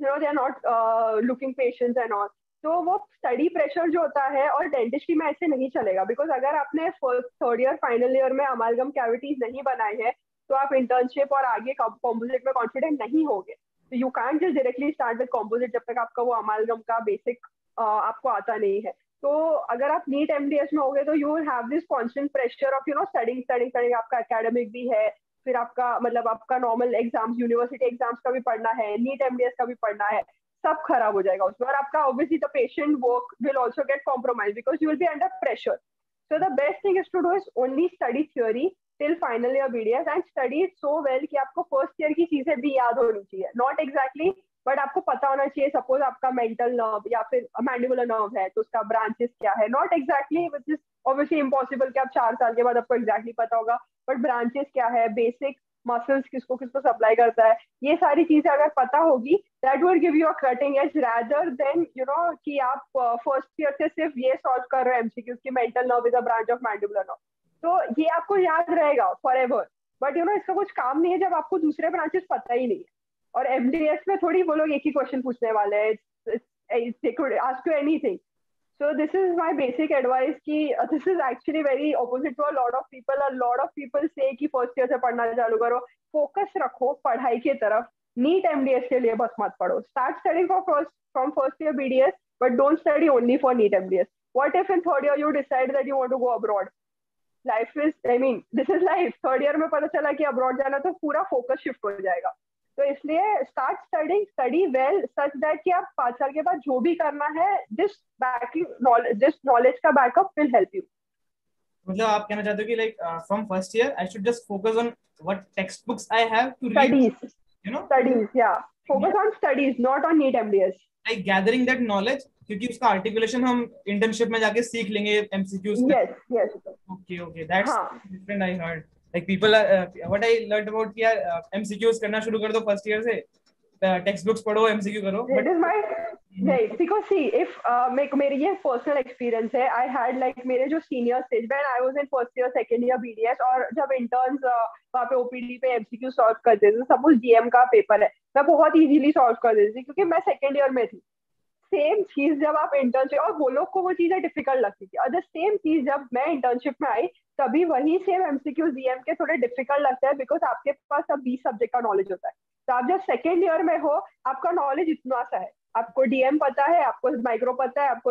They are not looking patients and all. तो वो स्टडी प्रेशर जो होता है, और डेंटिस्ट्री में ऐसे नहीं चलेगा. बिकॉज अगर आपने first third year final year में अमालगम कैविटीज नहीं बनाए हैं तो आप इंटर्नशिप और आगे कॉम्पोजिट में कॉन्फिडेंट नहीं होगे. तो you can't just directly start with composite जब तक आपका वो अमालगम का बेसिक आपको आता नहीं है. तो अगर आप नीट एमडीएस में होगे तो you will have this constant pressure of studying studying studying. आपका एकेडमिक भी है, फिर आपका मतलब आपका नॉर्मल एग्जाम्स, यूनिवर्सिटी एग्जाम्स का भी पढ़ना है, नीट एमडीएस का भी पढ़ना है. सब खराब हो जाएगा उसमें. और आपका obviously the patient work will also get compromise because you will be under pressure. So the best thing is to do is only study theory till final year BDS and study it so well कि आपको first year की चीजें भी याद होनी चाहिए. Not exactly, but आपको पता होना चाहिए. Suppose आपका mental nerve या फिर mandibular nerve है तो उसका branches क्या है. Not exactly, which is obviously impossible कि आप 4 साल के बाद आपको exactly पता होगा. But branches क्या है, basic मसल्स किसको किसको सप्लाई करता है, ये सारी चीजें अगर पता होगी that will give you a cutting edge rather than कि आप फर्स्ट ईयर से सिर्फ ये सॉल्व कर रहे हो एमसीक्यूज की mental nerve is a branch of mandibular nerve. तो ये आपको याद रहेगा फॉर एवर. बट इसका कुछ काम नहीं है जब आपको दूसरे ब्रांचेस पता ही नहीं है. और एमडीएस में थोड़ी वो लोग एक ही क्वेश्चन पूछने वाले हैं. They could ask you anything. So this is my basic advice कि this is actually very opposite to a lot of people. A lot of people say कि first year से पढ़ना चालू करो. Focus रखो पढ़ाई की तरफ. नीट एमडीएस के लिए बस मत पढ़ो. Start studying from first year BDS, but don't study only for NEET MDS. What if in third year you decide that you want to go abroad? Life is, I mean, this is life. Third year में पता चला कि abroad जाना तो पूरा focus shift हो जाएगा. तो इसलिए start studying, study well such that कि आप 5 साल के बाद जो भी करना है दिस नॉलेज का बैकअप विल हेल्प यू. मतलब आप कहना चाहते हो कि like from first year I should just focus on what text books I have to read. Studies या focus on studies not on NEET MDS. Like gathering that knowledge, क्योंकि उसका articulation हम इंटर्नशिप में जाके सीख लेंगे MCQs. Yes okay that's different. I heard like people are what I learned about कि यार MCQs करना शुरू कर दो फर्स्ट ईयर से, टेक्स्ट बुक्स पढ़ो, MCQ करो. That is my नहीं, because see if मेरी ये पर्सनल एक्सपीरियंस है. I had like मेरे जो सीनियर्स थे when I was in first year second year BDS, और जब इंटर्न्स वहाँ पे OPD पे MCQ सॉल्व करते थे, सपोज GM का पेपर है, मैं बहुत इजीली सॉल्व कर देती थी क्योंकि मैं सेकेंड ईयर में थी. सेम चीज जब आप इंटर्नशिप, और वो लोग को वो चीजें डिफिकल्ट लगती थी, और द सेम चीज जब मैं इंटर्नशिप में आई तभी वही सेम एमसीक्यू जीएम के थोड़े डिफिकल्ट लगता है बिकॉज आपके पास अब 20 सब्जेक्ट का नॉलेज होता है. तो आप जब सेकेंड ईयर में हो आपका नॉलेज इतना सा है, आपको डीएम पता है, आपको माइक्रो पता है, आपको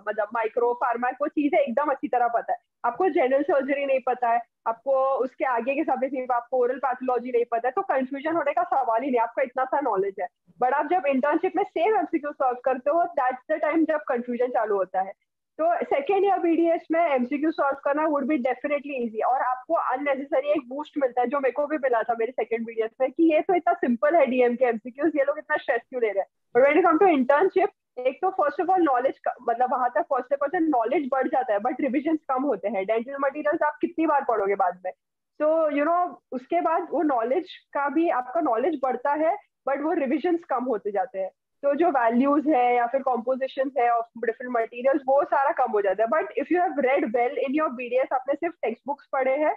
मतलब माइक्रो फार्मा को चीजें एकदम अच्छी तरह पता है, आपको जनरल सर्जरी नहीं पता है, आपको उसके आगे के सब्जेक्ट आपको ओरल पैथोलॉजी नहीं पता है, तो कंफ्यूजन होने का सवाल ही नहीं, आपका इतना सा नॉलेज है. बट आप जब इंटर्नशिप में सेम एमसीक्यू सॉल्व करते हो दैट्स द टाइम जब कंफ्यूजन चालू होता है. तो सेकेंड ईयर बीडीएस में एमसीक्यू सॉल्व करना वुड बी डेफिनेटली इजी, और आपको अननेसेसरी एक बूस्ट मिलता है जो मेरे को भी मिला था मेरे सेकेंड बीडीएस में कि ये तो इतना सिंपल है डीएम के एमसीक्यूज, ये लोग इतना स्ट्रेस क्यों ले रहे हैं. But when it come to internship, एक तो फर्स्ट ऑफ ऑल नॉलेज मतलब वहां तक फर्स्ट परसेंट नॉलेज बढ़ जाता है बट रिविजन कम होते हैं. डेंटल मटेरियल्स आप कितनी बार पढ़ोगे बाद में. तो उसके बाद वो नॉलेज का भी आपका नॉलेज बढ़ता है बट वो रिविजन्स कम होते जाते हैं. तो जो वैल्यूज है या फिर कॉम्पोजिशन है ऑफ डिफरेंट मटेरियल्स वो सारा कम हो जाता है. But if you have read well in your BDS, आपने सिर्फ टेक्स्ट बुक्स पढ़े हैं,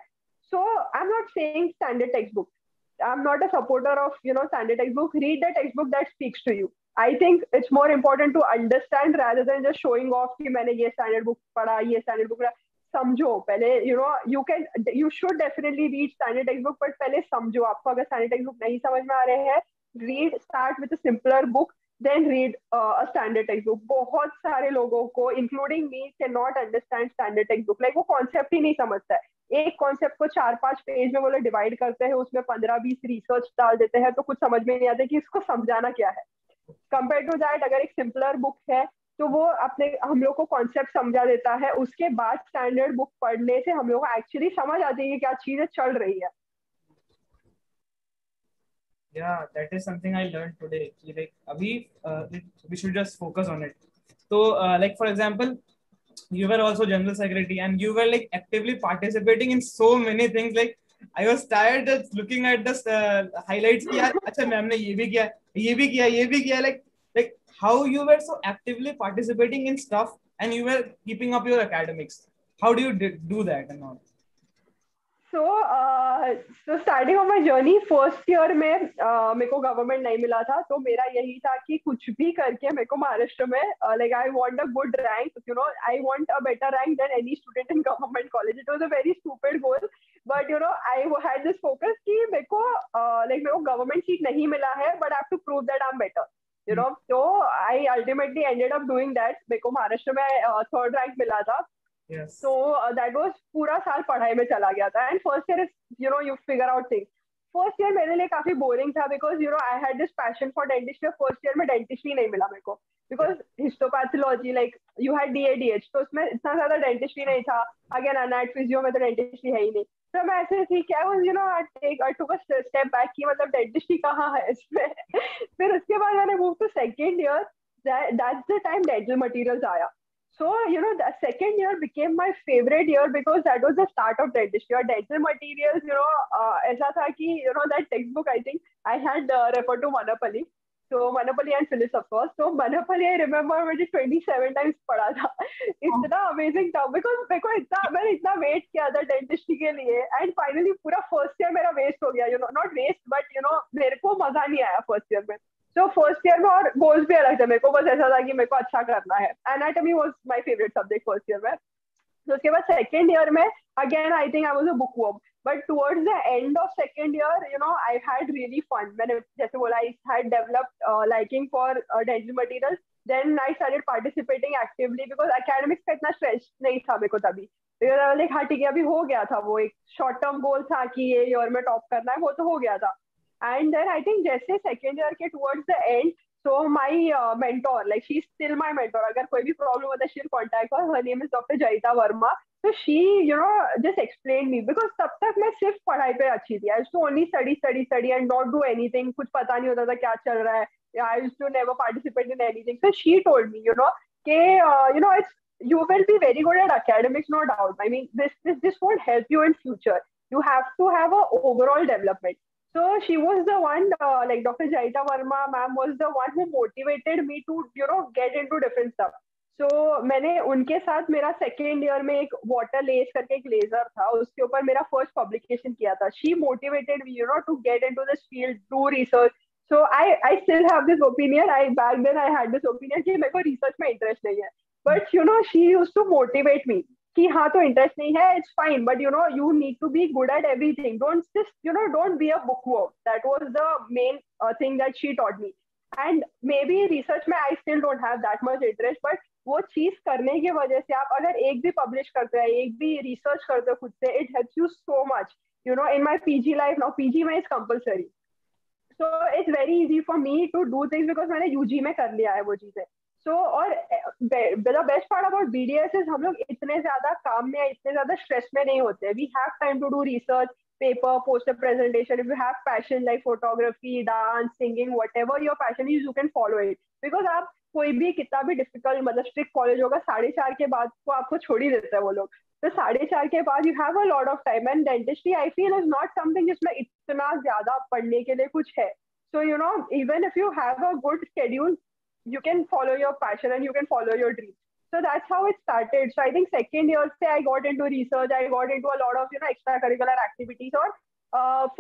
so I am not saying standard text book. I am not a supporter of standard text book. Read the text book that speaks to you. I think it's more important to understand rather than just showing off कि मैंने ये standard book पढ़ा, ये standard book पढ़ा. समझो पहले, you should definitely read standard textbook, but पहले समझो. आपको अगर standard textbook नहीं समझ में आ रहे हैं, start with a simpler book, then read a standard textbook. बहुत सारे लोगों को including me cannot understand standard textbook. like वो concept ही नहीं समझता है. एक concept को 4-5 पेज में वो लोग डिवाइड करते हैं, उसमें 15-20 रिसर्च डाल देते हैं, तो कुछ समझ में नहीं आता कि इसको समझाना क्या है. कंपेयर टू दैट अगर एक सिंपलर बुक है तो वो हम लोग को कॉन्सेप्ट समझा देता है. उसके बाद स्टैंडर्ड बुक पढ़ने से हम लोग को एक्चुअली समझ आती है कि क्या चीजें चल रही है. Yeah, that is something I learned today. Like, abhi, we should just focus on it. So, like for example, you were also general secretary, and you were like actively participating in so many things. Like, I was tired just looking at the highlights. कि यार, अच्छा ma'am ने ये भी किया, ये भी किया, ये भी किया. Like how you were so actively participating in stuff, and you were keeping up your academics. How do you do that and all? So starting of my journey, first year में मेरे को गवर्नमेंट नहीं मिला था, तो मेरा यही था कि कुछ भी करके मेरे को महाराष्ट्र में like I want a good rank, you know, I want a better rank than any student in government college. It was a very stupid goal, but you know I had this focus कि मेरे को मेरे को government seat नहीं मिला है, but I have to prove that I am better, you know. तो I ultimately ended up doing that. मेरे को महाराष्ट्र में थर्ड रैंक मिला था. Yes. So that was पूरा साल पढ़ाई में चला गया था. And first year is, you know, you figure out things. First year मेरे लिए काफी बोरिंग था because you know I had this passion for dentistry. First year में डेंटिस्ट्री नहीं मिला मेरे को because histopathology like you had DADH, तो उसमें इतना ज्यादा डेंटिस्ट्री नहीं था. अगेन अनाट फिजियो में तो डेंटिस्ट्री है ही नहीं. तो मैं ऐसे थी क्या you know I took a step back कि मतलब डेंटिस्ट्री कहाँ है इसमें. फिर उसके बाद मैंने move to second year. That's the time dental materials आया. So, you know, the second year became my favorite year because that was the start of dentistry. Or dental materials, you know, ऐसा था कि, you know, that textbook, I think, I had referred to Manapally. So, Manapally and Phyllis, of course. So, Manapally, I remember, मैंने 27 times पढ़ा था. इतना amazing था because मैंने इतना wait किया था dentistry के लिए. And finally, पूरा first year मेरा waste हो गया, you know, not waste, but, you know, मेरे को मजा नहीं आया first year में. तो फर्स्ट ईयर में और गोल्स भी अलग थे मेरे को. बस ऐसा था कि मेरे को अच्छा करना है. Anatomy was my favourite subject first year में. तो उसके बाद सेकंड ईयर में again I think I was a bookworm, but towards the end of second year you know I had really fun. मैंने जैसे बोला I had developed liking for dental materials. Then I started participating actively because academics का इतना stress नहीं था मेरे को तभी. लाइक हाँ ठीक है, अभी हो गया था वो एक शॉर्ट टर्म गोल था कि ये ईयर में टॉप करना है, वो तो हो गया था. And then I think जैसे second year के towards the end, so my mentor, like she's still my mentor. अगर कोई भी problem होता है, she'll contact her. Her name is Dr. Jayita Verma. So she, you know, just explained me because तब तक मैं सिर्फ पढ़ाई पे अच्छी थी. I used to only study and not do anything. कुछ पता नहीं होता था क्या चल रहा है. I used to never participate in anything. So she told me, you know, कि you know, you will be very good at academics, no doubt. I mean, this won't help you in future. You have to have a overall development. So she was the one, like Dr. Jayita Verma ma'am was the one who motivated me to, you know, get into different stuff. So मैंने उनके साथ मेरा second year में एक water less करके एक laser था, उसके ऊपर मेरा फर्स्ट पब्लिकेशन किया था. She motivated me, you know, to get into this field, do research. So I still have this opinion. Back then I had this opinion कि मेरे को रिसर्च में इंटरेस्ट नहीं है. But you know, she used to motivate me कि हाँ तो interest नहीं है, it's fine, but you know you need to be good at everything. Don't just you know don't be a bookworm. That was the main thing that she taught me. And maybe research में I still don't have that much interest, but वो चीज करने की वजह से आप अगर एक भी पब्लिश करते हैं, एक भी रिसर्च करते हो खुद से, it helps you so much. You know, in my PG life now, PG में is compulsory. So it's very easy for me to do things because मैंने UG में कर लिया है वो चीजें. So, और the best part about BDS is हम लोग इतने ज्यादा काम में, इतने ज्यादा स्ट्रेस में नहीं होते. We have time to do research, paper, poster presentation. If you have passion like photography, dance, singing, whatever your passion is, you can follow it. Because आप कोई भी कितना भी डिफिकल्ट मतलब स्ट्रिक्ट कॉलेज होगा, 4:30 के बाद तो आपको छोड़ ही देता है वो लोग. तो 4:30 के बाद you have a lot of time. And dentistry I feel is not something जिसमें इतना ज्यादा पढ़ने के लिए कुछ है. So you know, even if you have a good schedule, you can follow your passion and you can follow your dream. So that's how it started. So I think second year se I got into research, I got into a lot of, you know, extracurricular activities. Or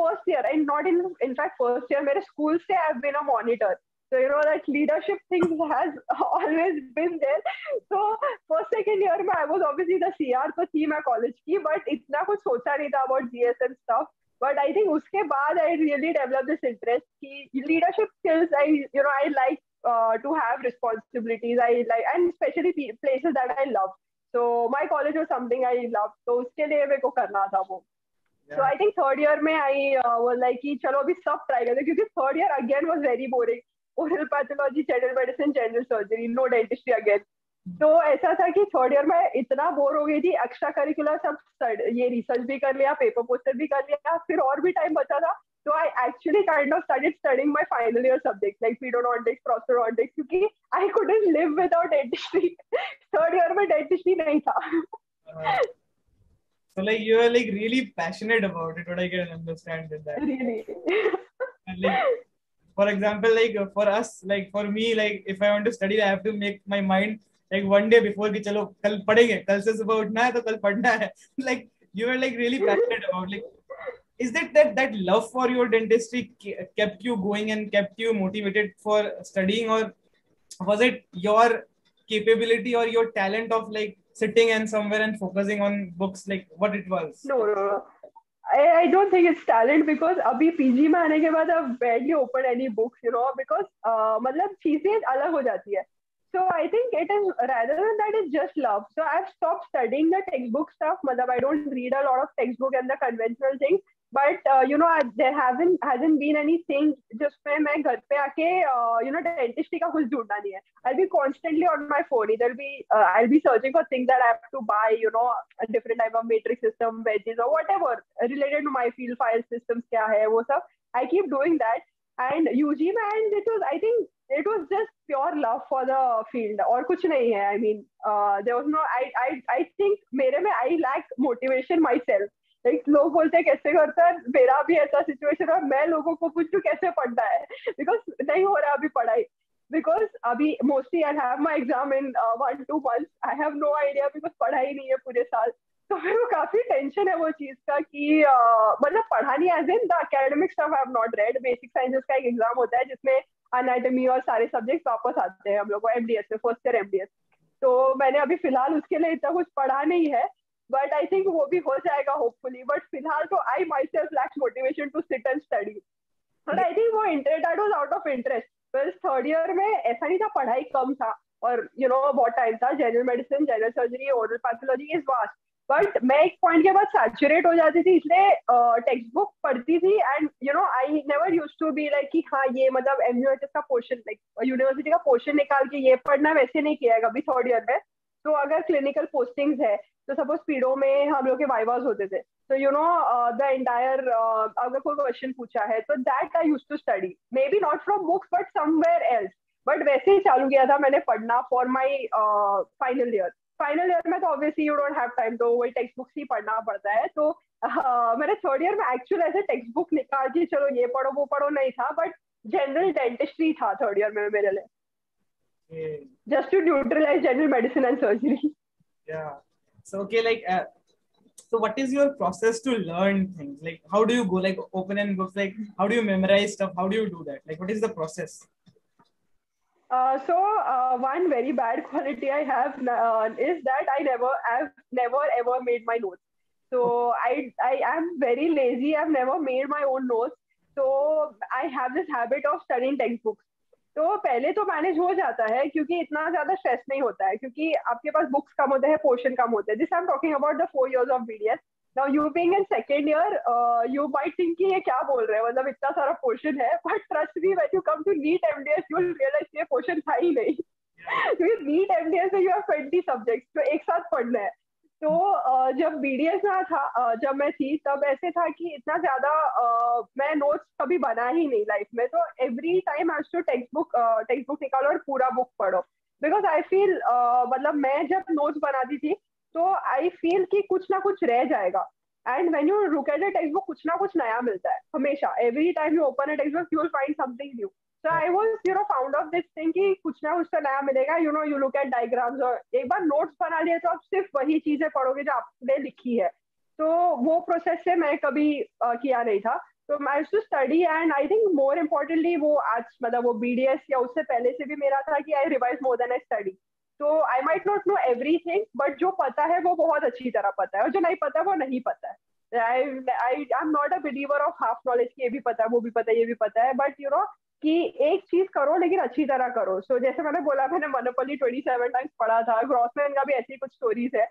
first year, and not in fact first year mere school se I've been a monitor. So you know that leadership thing has always been there. So first second year mein I was obviously the CR to थी मैं college की, but इतना कुछ सोचा नहीं था about GS and stuff. But I think उसके बाद I really developed this interest कि leadership skills. I like to have responsibilities. I like, and especially places that I love. So my college was something I loved. So उसके लिए मेरे को करना था वो. So I think third year में I was like कि चलो अभी सब try करते, क्योंकि third year again was very boring. Oral pathology, general medicine, general surgery, no dentistry again. तो ऐसा था कि थर्ड ईयर में इतना बोर हो गई थी. एक्स्ट्रा करिकुलर सब ये रिसर्च भी कर लिया, पेपर पोस्टर भी कर लिया, फिर और भी टाइम बचा था. So I actually kind of started studying my final year subjects like pedodontics, prosthodontics, क्योंकि I couldn't live without dentistry. Third year में dentistry नहीं था. So like you are like really passionate about it. What I can understand with that. Really. And like, for example, like for us, like for me, like if I want to study, I have to make my mind like one day before कि चलो कल पढ़ेंगे, कल से सुबह उठना है तो कल पढ़ना है. Like you are like really passionate about like. Is that love for your dentistry kept you going and kept you motivated for studying, or was it your capability or your talent of like sitting and somewhere and focusing on books, like what it was? No. I don't think it's talent, because अभी PG में आने के बाद I've barely opened any books, because मतलब चीजें अलग हो जाती है. So I think it is, rather than that, it's just love. So I've stopped studying the textbook stuff. मतलब I don't read a lot of textbook and the conventional things. But there hasn't been anything जिसमें मैं घर पे आके dentistry का कुछ ढूंढना नहीं है. I'll be constantly on my phone. I'll be searching for things that I have to buy, a different type of matrix system, wedges or whatever related to my field, file systems क्या है वो सब. I keep doing that. And UG man, I think it was just pure love for the field. और कुछ नहीं है. I mean, there was no. I think मेरे में I lack motivation myself. Like लोग बोलते हैं कैसे करता है, मेरा भी ऐसा सिचुएशन है, मैं लोगों को पूछूं कैसे पढ़ना है, बिकॉज नहीं हो रहा अभी पढ़ाई, बिकॉज अभी mostly I have my exam in 1-2 months. I have no idea, because पढ़ाई नहीं है पूरे साल. तो फिर वो काफी टेंशन है वो चीज का कि मतलब पढ़ा नहीं, as in the academic stuff I have not read. Basic sciences का एक एग्जाम होता है जिसमें एनाटॉमी और सारे सब्जेक्ट वापस आते हैं हम लोग को एमडीएस में, फर्स्ट ईयर एमडीएस. तो मैंने अभी फिलहाल उसके लिए इतना कुछ पढ़ा नहीं है, बट आई थिंक वो भी हो जाएगा होपफुली. बट फिलहाल तो I myself lacks motivation to sit and study. But I think वो interest was out of interest. बस थर्ड ईयर में ऐसा नहीं था, पढ़ाई कम था और बहुत टाइम था. General medicine, general surgery, oral pathology is vast. But मैं एक पॉइंट के बाद सैचुरेट हो जाती थी, इसलिए टेक्स्ट बुक पढ़ती थी. And I never used to be like कि हाँ ये मतलब एमयूएचएस का पोर्शन, लाइक यूनिवर्सिटी का पोर्शन निकाल के ये पढ़ना, वैसे नहीं किया अभी थर्ड ईयर में. तो अगर क्लिनिकल पोस्टिंग्स है तो सपोज पीडो में हम लोग के वाइवास होते थे, तो द एंटायर अगर कोई क्वेश्चन पूछा है तो that I used to study, maybe not from books but somewhere else. बट वैसे ही चालू किया था मैंने पढ़ना for my final year. Final year में तो obviously you don't have time, तो वही टेक्स्ट बुक्स ही पढ़ना पड़ता है. तो मैंने थर्ड ईयर में एक्चुअल ऐसे टेक्स्ट बुक निकाल के चलो ये पढ़ो वो पढ़ो नहीं था, बट जनरल डेंटिस्ट्री था थर्ड ईयर में मेरे लिए, just to neutralize general medicine and surgery. Yeah. So okay, like so what is your process to learn things? Like how do you go, like open and books, like how do you memorize stuff, how do you do that, like what is the process? So one very bad quality I have is that I've never ever made my notes. So I am very lazy. I've never made my own notes. So I have this habit of studying textbooks. तो पहले तो manage हो जाता है क्योंकि इतना ज्यादा stress नहीं होता है, क्योंकि आपके पास बुक्स कम होते हैं, पोर्शन कम होते हैं. This I am talking about the 4 years of BDS. Now you being in second year you might think कि ये क्या बोल रहे हैं, मतलब इतना सारा पोर्शन है. But trust me, when you come to NEET MDS you will realise ये पोर्शन था ही नहीं. क्योंकि नीट एमडीएस में यू हैव 20 सब्जेक्ट्स तो एक साथ पढ़ना है. तो जब बीडीएस में था, जब मैं थी तब ऐसे था कि इतना ज्यादा मैं नोट्स कभी बना ही नहीं लाइफ में. तो every time I to textbook निकालो और पूरा बुक पढ़ो, बिकॉज आई फील मतलब मैं जब नोट्स बनाती थी तो आई फील कि कुछ ना कुछ रह जाएगा. And when you look at the text book कुछ ना कुछ नया मिलता है हमेशा. Every time you open a text book you will find something new. So I was found of this thing कि कुछ ना कुछ तो नया मिलेगा. यू लुक एट डायग्राम्स और एक बार नोट्स बना लिए तो आप सिर्फ वही चीजें पढ़ोगे जो आपने लिखी है. तो वो प्रोसेस से मैं कभी किया नहीं था. तो I used to study and I think more importantly वो आज मतलब वो बीडीएस या उससे पहले से भी मेरा था कि I revise more than I study. तो I might not know everything, but जो पता है वो बहुत अच्छी तरह पता है और जो नहीं पता है वो नहीं पता है. आई am not a believer of half knowledge कि ये भी पता है वो भी पता है ये भी पता है. बट कि एक चीज करो लेकिन अच्छी तरह करो. सो जैसे मैंने बोला मैंने मोनोपोली 27 टाइम्स पढ़ा था, ग्रॉसमैन का भी ऐसी कुछ स्टोरीज है.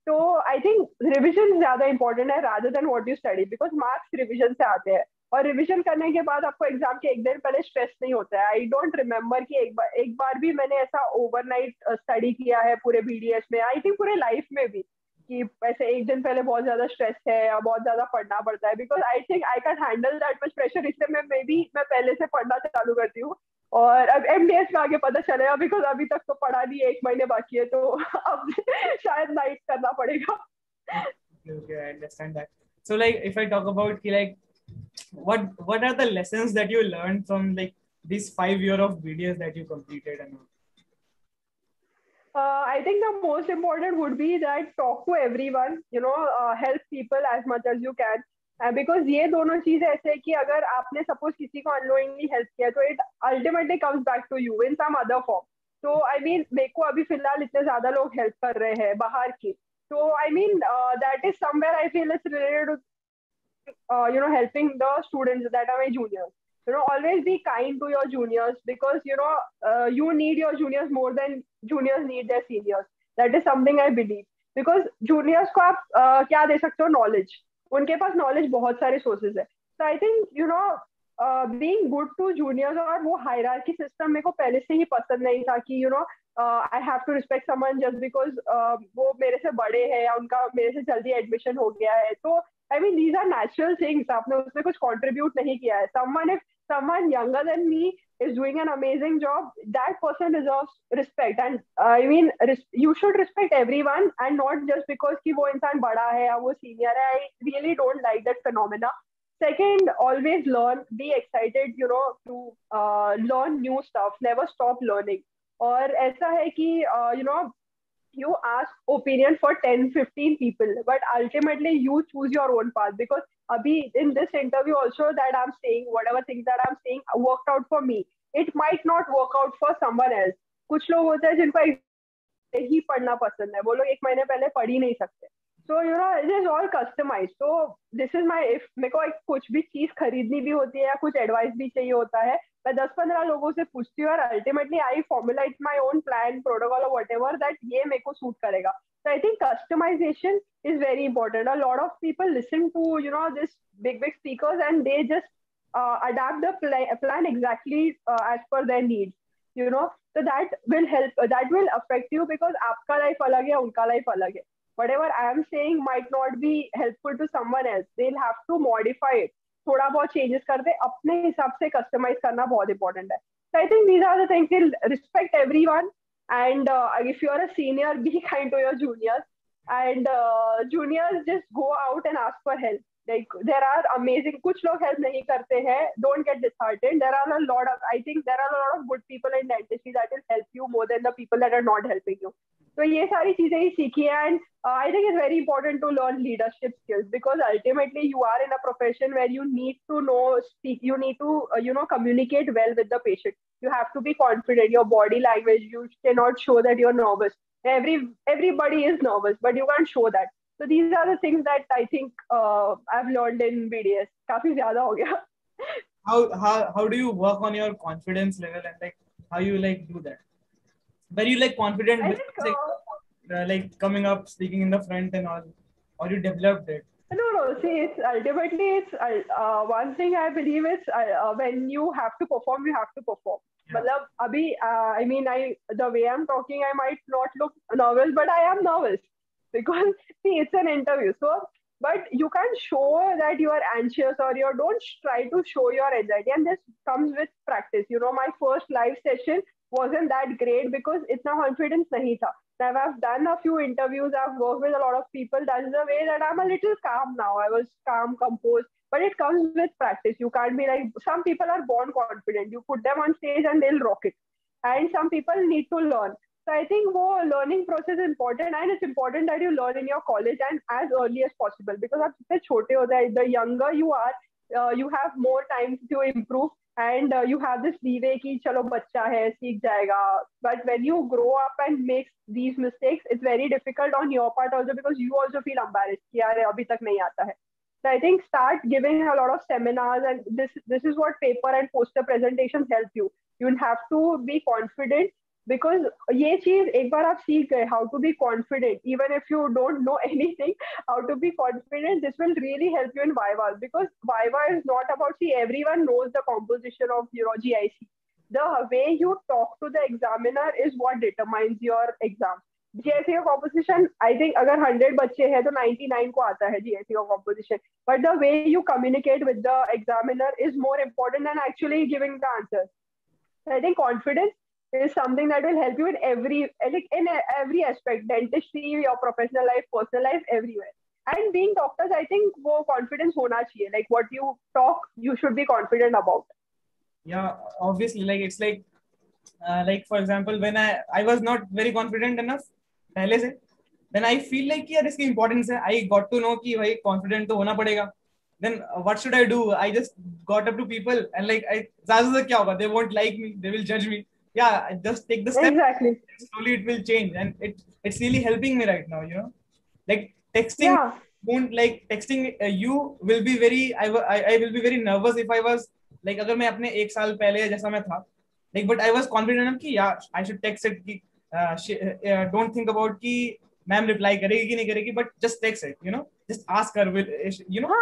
तो आई थिंक रिविजन ज्यादा इंपॉर्टेंट है rather than what you study, because marks revision से आते हैं और रिविजन करने के बाद आपको एग्जाम के एक दिन पहले स्ट्रेस नहीं होता है. आई डोंट रिमेम्बर कि एक बार भी मैंने ऐसा ओवरनाइट स्टडी किया है पूरे बीडीएस में, आई थिंक पूरे लाइफ में भी. कि ऐसे एक दिन पहले बहुत ज्यादा स्ट्रेस है या बहुत ज्यादा पढ़ना पड़ता है, because I think I can handle that much pressure, इसलिए मैं पहले से पढ़ना चालू करती हूँ। और अब एमडीएस का आगे पता चलेगा, बिकॉज अभी तक तो पढ़ा नहीं है, 1 महीने बाकी है, तो अब शायद नाइट करना पड़ेगा। Okay, I understand that. So like if I talk about like what are the lessons that you learned from like these 5 years of BDS that you completed and all? I think the most important would be that talk to everyone, help people as much as you can. Because ये दोनों चीजें ऐसे है कि अगर आपने suppose किसी को अननोइंगली हेल्प किया तो it ultimately comes back to you in some other form. तो आई मीन मेरे को अभी फिलहाल इतने ज्यादा लोग हेल्प कर रहे हैं बाहर की, तो I mean that is somewhere I feel it's related to helping the students that are my juniors. Always be kind to your juniors, because you need your juniors more than juniors need their seniors. That is something I believe, because juniors को आप क्या दे सकते हो? Knowledge, उनके पास knowledge बहुत सारे sources है। तो I think being good to juniors, और वो हायरार्की सिस्टम मेरे को पहले से ही पसंद नहीं था कि I have to respect someone just because वो मेरे से बड़े हैं या उनका मेरे से जल्दी एडमिशन हो गया है। तो I mean, these are natural things. आपने उसमें कुछ contribute नहीं किया है. If someone younger than me is doing an amazing job, that person deserves respect. And I mean, you should respect everyone, and not just because कि वो इंसान बड़ा है या वो senior है. I really don't like that phenomena. Second, always learn. Be excited, to learn new stuff. Never stop learning. और ऐसा है कि you ask opinion for 10-15 people, but ultimately you choose your own path, because abhi in this interview also that I'm saying, whatever things that I'm saying worked out for me, it might not work out for someone else. कुछ लोग होते हैं जिनको ही पढ़ना पसंद है, वो लोग 1 महीने पहले पढ़ ही नहीं सकते। So it is all customized. So this is my, if मेरे को कुछ भी चीज खरीदनी भी होती है या कुछ एडवाइस भी चाहिए होता है, मैं 10-15 लोगों से पूछती हूँ, और ultimately I formulate my own plan, protocol और वट एवर दैट ये मेरे को सूट करेगा। So I think customization is very important. A lot of people listen to this big speakers, and they just adapt the plan exactly as per their needs. So that will help. That will affect you, because आपका life अलग है, उनका life अलग है. Whatever I am saying might not be helpful to someone else. They'll have to modify it. थोड़ा बहुत changes कर दे, अपने हिसाब से customize करना बहुत important है. So I think these are the things. Respect everyone, and if you are a senior, be kind to your juniors, and juniors just go out and ask for help. Like there are amazing, कुछ लोग help नहीं करते हैं. Don't get disheartened. There are a lot of, I think there are a lot of good people in dentistry that will help you more than the people that are not helping you. तो ये सारी चीजें ही सीखी है, and I think it's very important to learn leadership skills, because ultimately you are in a profession where you need to know speak, you need to communicate well with the patient. You have to be confident. Your body language, you cannot show that you're nervous. Everybody is nervous, but you can't show that. So these are the things that I think I've learned in BDS. काफी ज्यादा हो गया. How do you work on your confidence level, and like how you like do that? Were you like confident with like coming up, speaking in the front and all, or you developed it? No. See, it's ultimately one thing I believe is when you have to perform, you have to perform. मतलब अभी I mean the way I'm talking, I might not look nervous, but I am nervous because see, it's an interview. So, but you can't show that you are anxious, or you don't try to show your anxiety, and this comes with practice. My first live session wasn't that great because इतना confidence नहीं था. Now I've done a few interviews, I've worked with a lot of people. That's the way that I'm a little calm now. I was calm, composed, but it comes with practice. You can't be like, some people are born confident. You put them on stage and they'll rock it. And some people need to learn. So I think वो learning process is important, and it's important that you learn in your college and as early as possible, because आप जितने छोटे होते हैं, the younger you are, you have more time to improve, and you have this leeway कि चलो बच्चा है, सीख जाएगा. But when you grow up and make these mistakes, it's very difficult on your part also, because you also feel embarrassed कि यार अभी तक नहीं आता है. So I think start giving a lot of seminars, and this is what paper and poster presentations help you. You have to be confident, because ये चीज एक बार आप सीख गए, how to be confident, even if you don't know anything, how to be confident, this will really help you in Viva, because Viva is not about, see, everyone knows the composition of GIC. The way you talk to the examiner is what determines your exam. GSC का composition I think अगर 100 बच्चे हैं तो 99 को आता है GSC का composition, but the way you communicate with the examiner is more important then actually giving the answer. I think confidence is something that will help you in every aspect, dentistry, your professional life, personal life, everywhere. And being doctors, I think वो confidence होना चाहिए. Like what you talk, you should be confident about. Yeah, obviously, like for example, when I was not very confident enough पहले से, then I feel like यार इसकी importance है. I got to know कि भाई confident तो होना पड़ेगा. Then what should I do? I just got up to people and like ज़्यादा क्या होगा? They won't like me. They will judge me. Yeah, just take the step. Exactly. Slowly it will change, and it's really helping me right now. You know, like texting. Yeah. Won't like texting. You will be very. I will be very nervous if I was like अगर मैं अपने एक साल पहले जैसा मैं था. Like, but I was confident enough कि yeah, I should text it कि don't think about कि मैम रिप्लाई करेगी कि नहीं करेगी, but just text it, you know, just ask her, you know.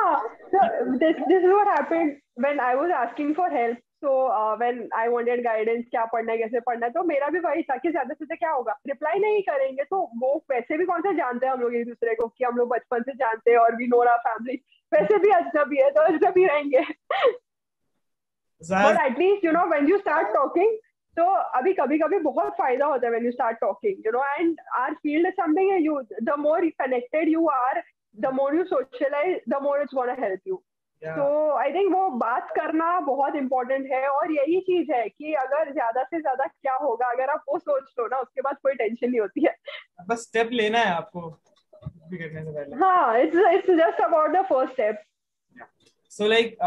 So this is what happened when I was asking for help. So when I wanted guidance क्या पढ़ना है कैसे पढ़ना है, तो मेरा भी वही था कि ज्यादा से क्या होगा, रिप्लाई नहीं करेंगे तो वो वैसे भी कौन सा जानते हैं हम लोग एक दूसरे को, कि हम लोग बचपन से जानते हैं और वी नो आवर फैमिली, वैसे भी अजनबी है तो अजनबी रहेंगे. But at least you know when you start talking, तो अभी कभी कभी बहुत फायदा होता है when you start talking, you know, and our field is something you, the more connected you are, the more you socialize, the more it's gonna help you. Yeah. So I think वो बात करना बहुत important है, और यही चीज है कि अगर ज्यादा से ज्यादा क्या होगा, अगर आप वो सोच लो ना उसके बाद कोई टेंशन नहीं होती है. बस स्टेप लेना है आपको भी करने से पहले. हाँ, it's just about the first step. Yeah. So like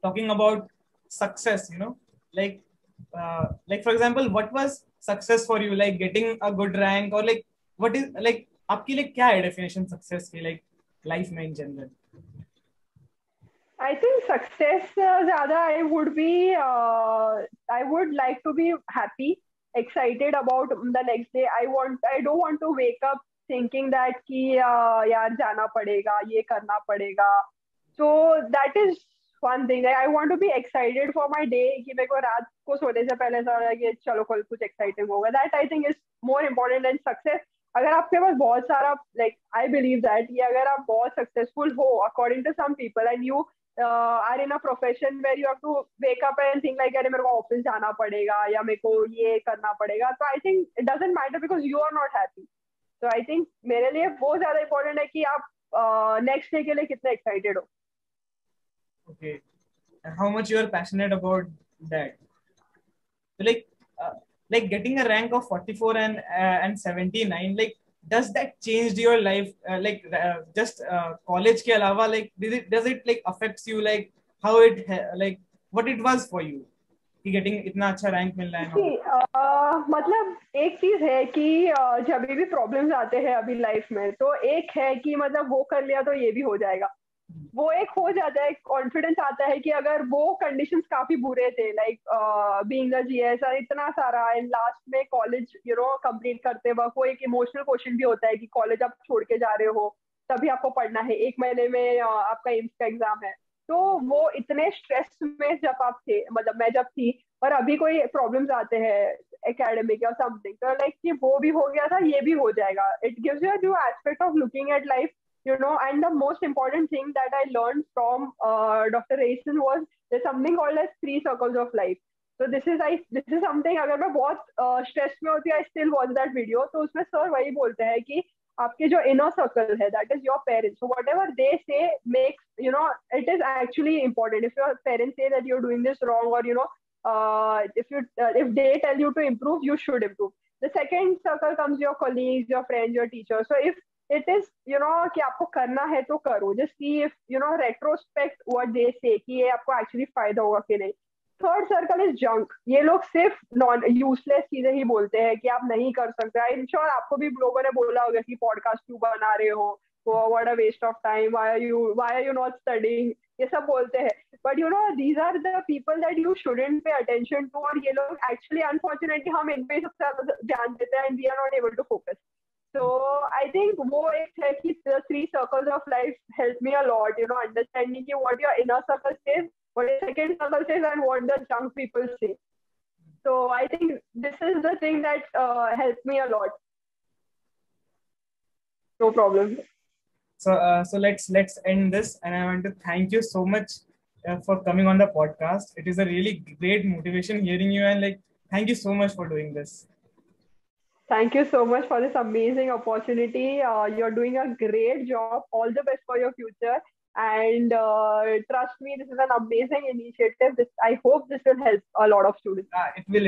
talking about success, you know, like for example, what was success for you? Like getting a good rank, or like what is like आपके लिए क्या है definition success की, like life में in general? I think success ज़्यादा I would like to be happy, excited about the next day. I don't want to wake up thinking that कि यार जाना पड़ेगा, ये करना पड़ेगा. So that is one thing. I want to be excited for my day, कि मेरे को रात को सोने से पहले ऐसा लगे कि चलो कल कुछ exciting होगा. That I think is more important than success. अगर आपके पास बहुत सारा, like I believe that कि अगर आप बहुत successful हो according to some people, and you are in a profession where you have to wake up and think like अरे मेरे को ऑफिस जाना पड़ेगा या मेरे को ये करना पड़ेगा, तो I think it doesn't matter because you are not happy. So I think मेरे लिए वो ज़्यादा important है कि आप next day के लिए कितने excited हो. Okay, and how much you are passionate about that? So like getting a rank of 44 and 79, like does that change your life? Just college के अलावा, like does it like affects you, like how it like what it was for you कि getting इतना अच्छा rank मिल रहा है? मतलब एक चीज है कि जब भी प्रॉब्लम्स आते हैं अभी लाइफ में, तो एक है कि मतलब वो कर लिया तो ये भी हो जाएगा, वो एक हो जाता है, कॉन्फिडेंस आता है कि अगर वो कंडीशंस काफी बुरे थे, लाइक बीइंग अ जीएस इतना सारा, एंड लास्ट में कॉलेज यू नो कंप्लीट करते वक्त वो एक इमोशनल क्वेश्चन भी होता है कि कॉलेज आप छोड़ के जा रहे हो, तभी आपको पढ़ना है, 1 महीने में आपका एम्स का एग्जाम है, तो वो इतने स्ट्रेस में जब आप थे, मतलब मैं जब थी, और अभी कोई प्रॉब्लम्स आते हैं एकेडमिक या समथिंग, तो लाइक कि वो भी हो गया था, ये भी हो जाएगा. It gives you a new aspect of looking at life, you know. And the most important thing that I learned from Dr. Raisin was there's something called as 3 circles of life. So this is something, अगर मैं बहुत stress में होती I still watch that video, तो उसमें sir वही बोलते हैं कि आपके जो inner circle है, that is your parents, so whatever they say makes, you know, it is actually important. If your parents say that you're doing this wrong, or you know, if they tell you to improve, you should improve. The second circle comes your colleagues, your friends, your teachers. So if it is, you know, कि आपको करना है तो करो, just see if, you know, retrospect what they say कि ये आपको actually फायदा होगा कि नहीं. Third circle is junk. ये लोग सिर्फ नॉन यूजलेस चीजें ही बोलते हैं कि आप नहीं कर सकते. आई एम श्योर आपको भी लोगों ने बोला होगा कि पॉडकास्ट क्यों बना रहे हो, what a waste of time, why are you not studying, ये सब बोलते हैं. But you know these are the people that you shouldn't pay attention to, और ये लोग एक्चुअली अनफॉर्चुनेटली हम इन पे सबसे ज्यादा ध्यान देते हैं and we are not able to focus. So I think वो एक है कि the 3 circles of life helped me a lot, you know, understanding कि what your inner circle says, what your second circle says, and what the junk people say. So I think this is the thing that helped me a lot. No problem. So let's end this, and I want to thank you so much for coming on the podcast. It is a really great motivation hearing you, and like thank you so much for doing this. Thank you so much for this amazing opportunity. You're doing a great job. All the best for your future. And trust me, this is an amazing initiative. I hope this will help a lot of students. It will.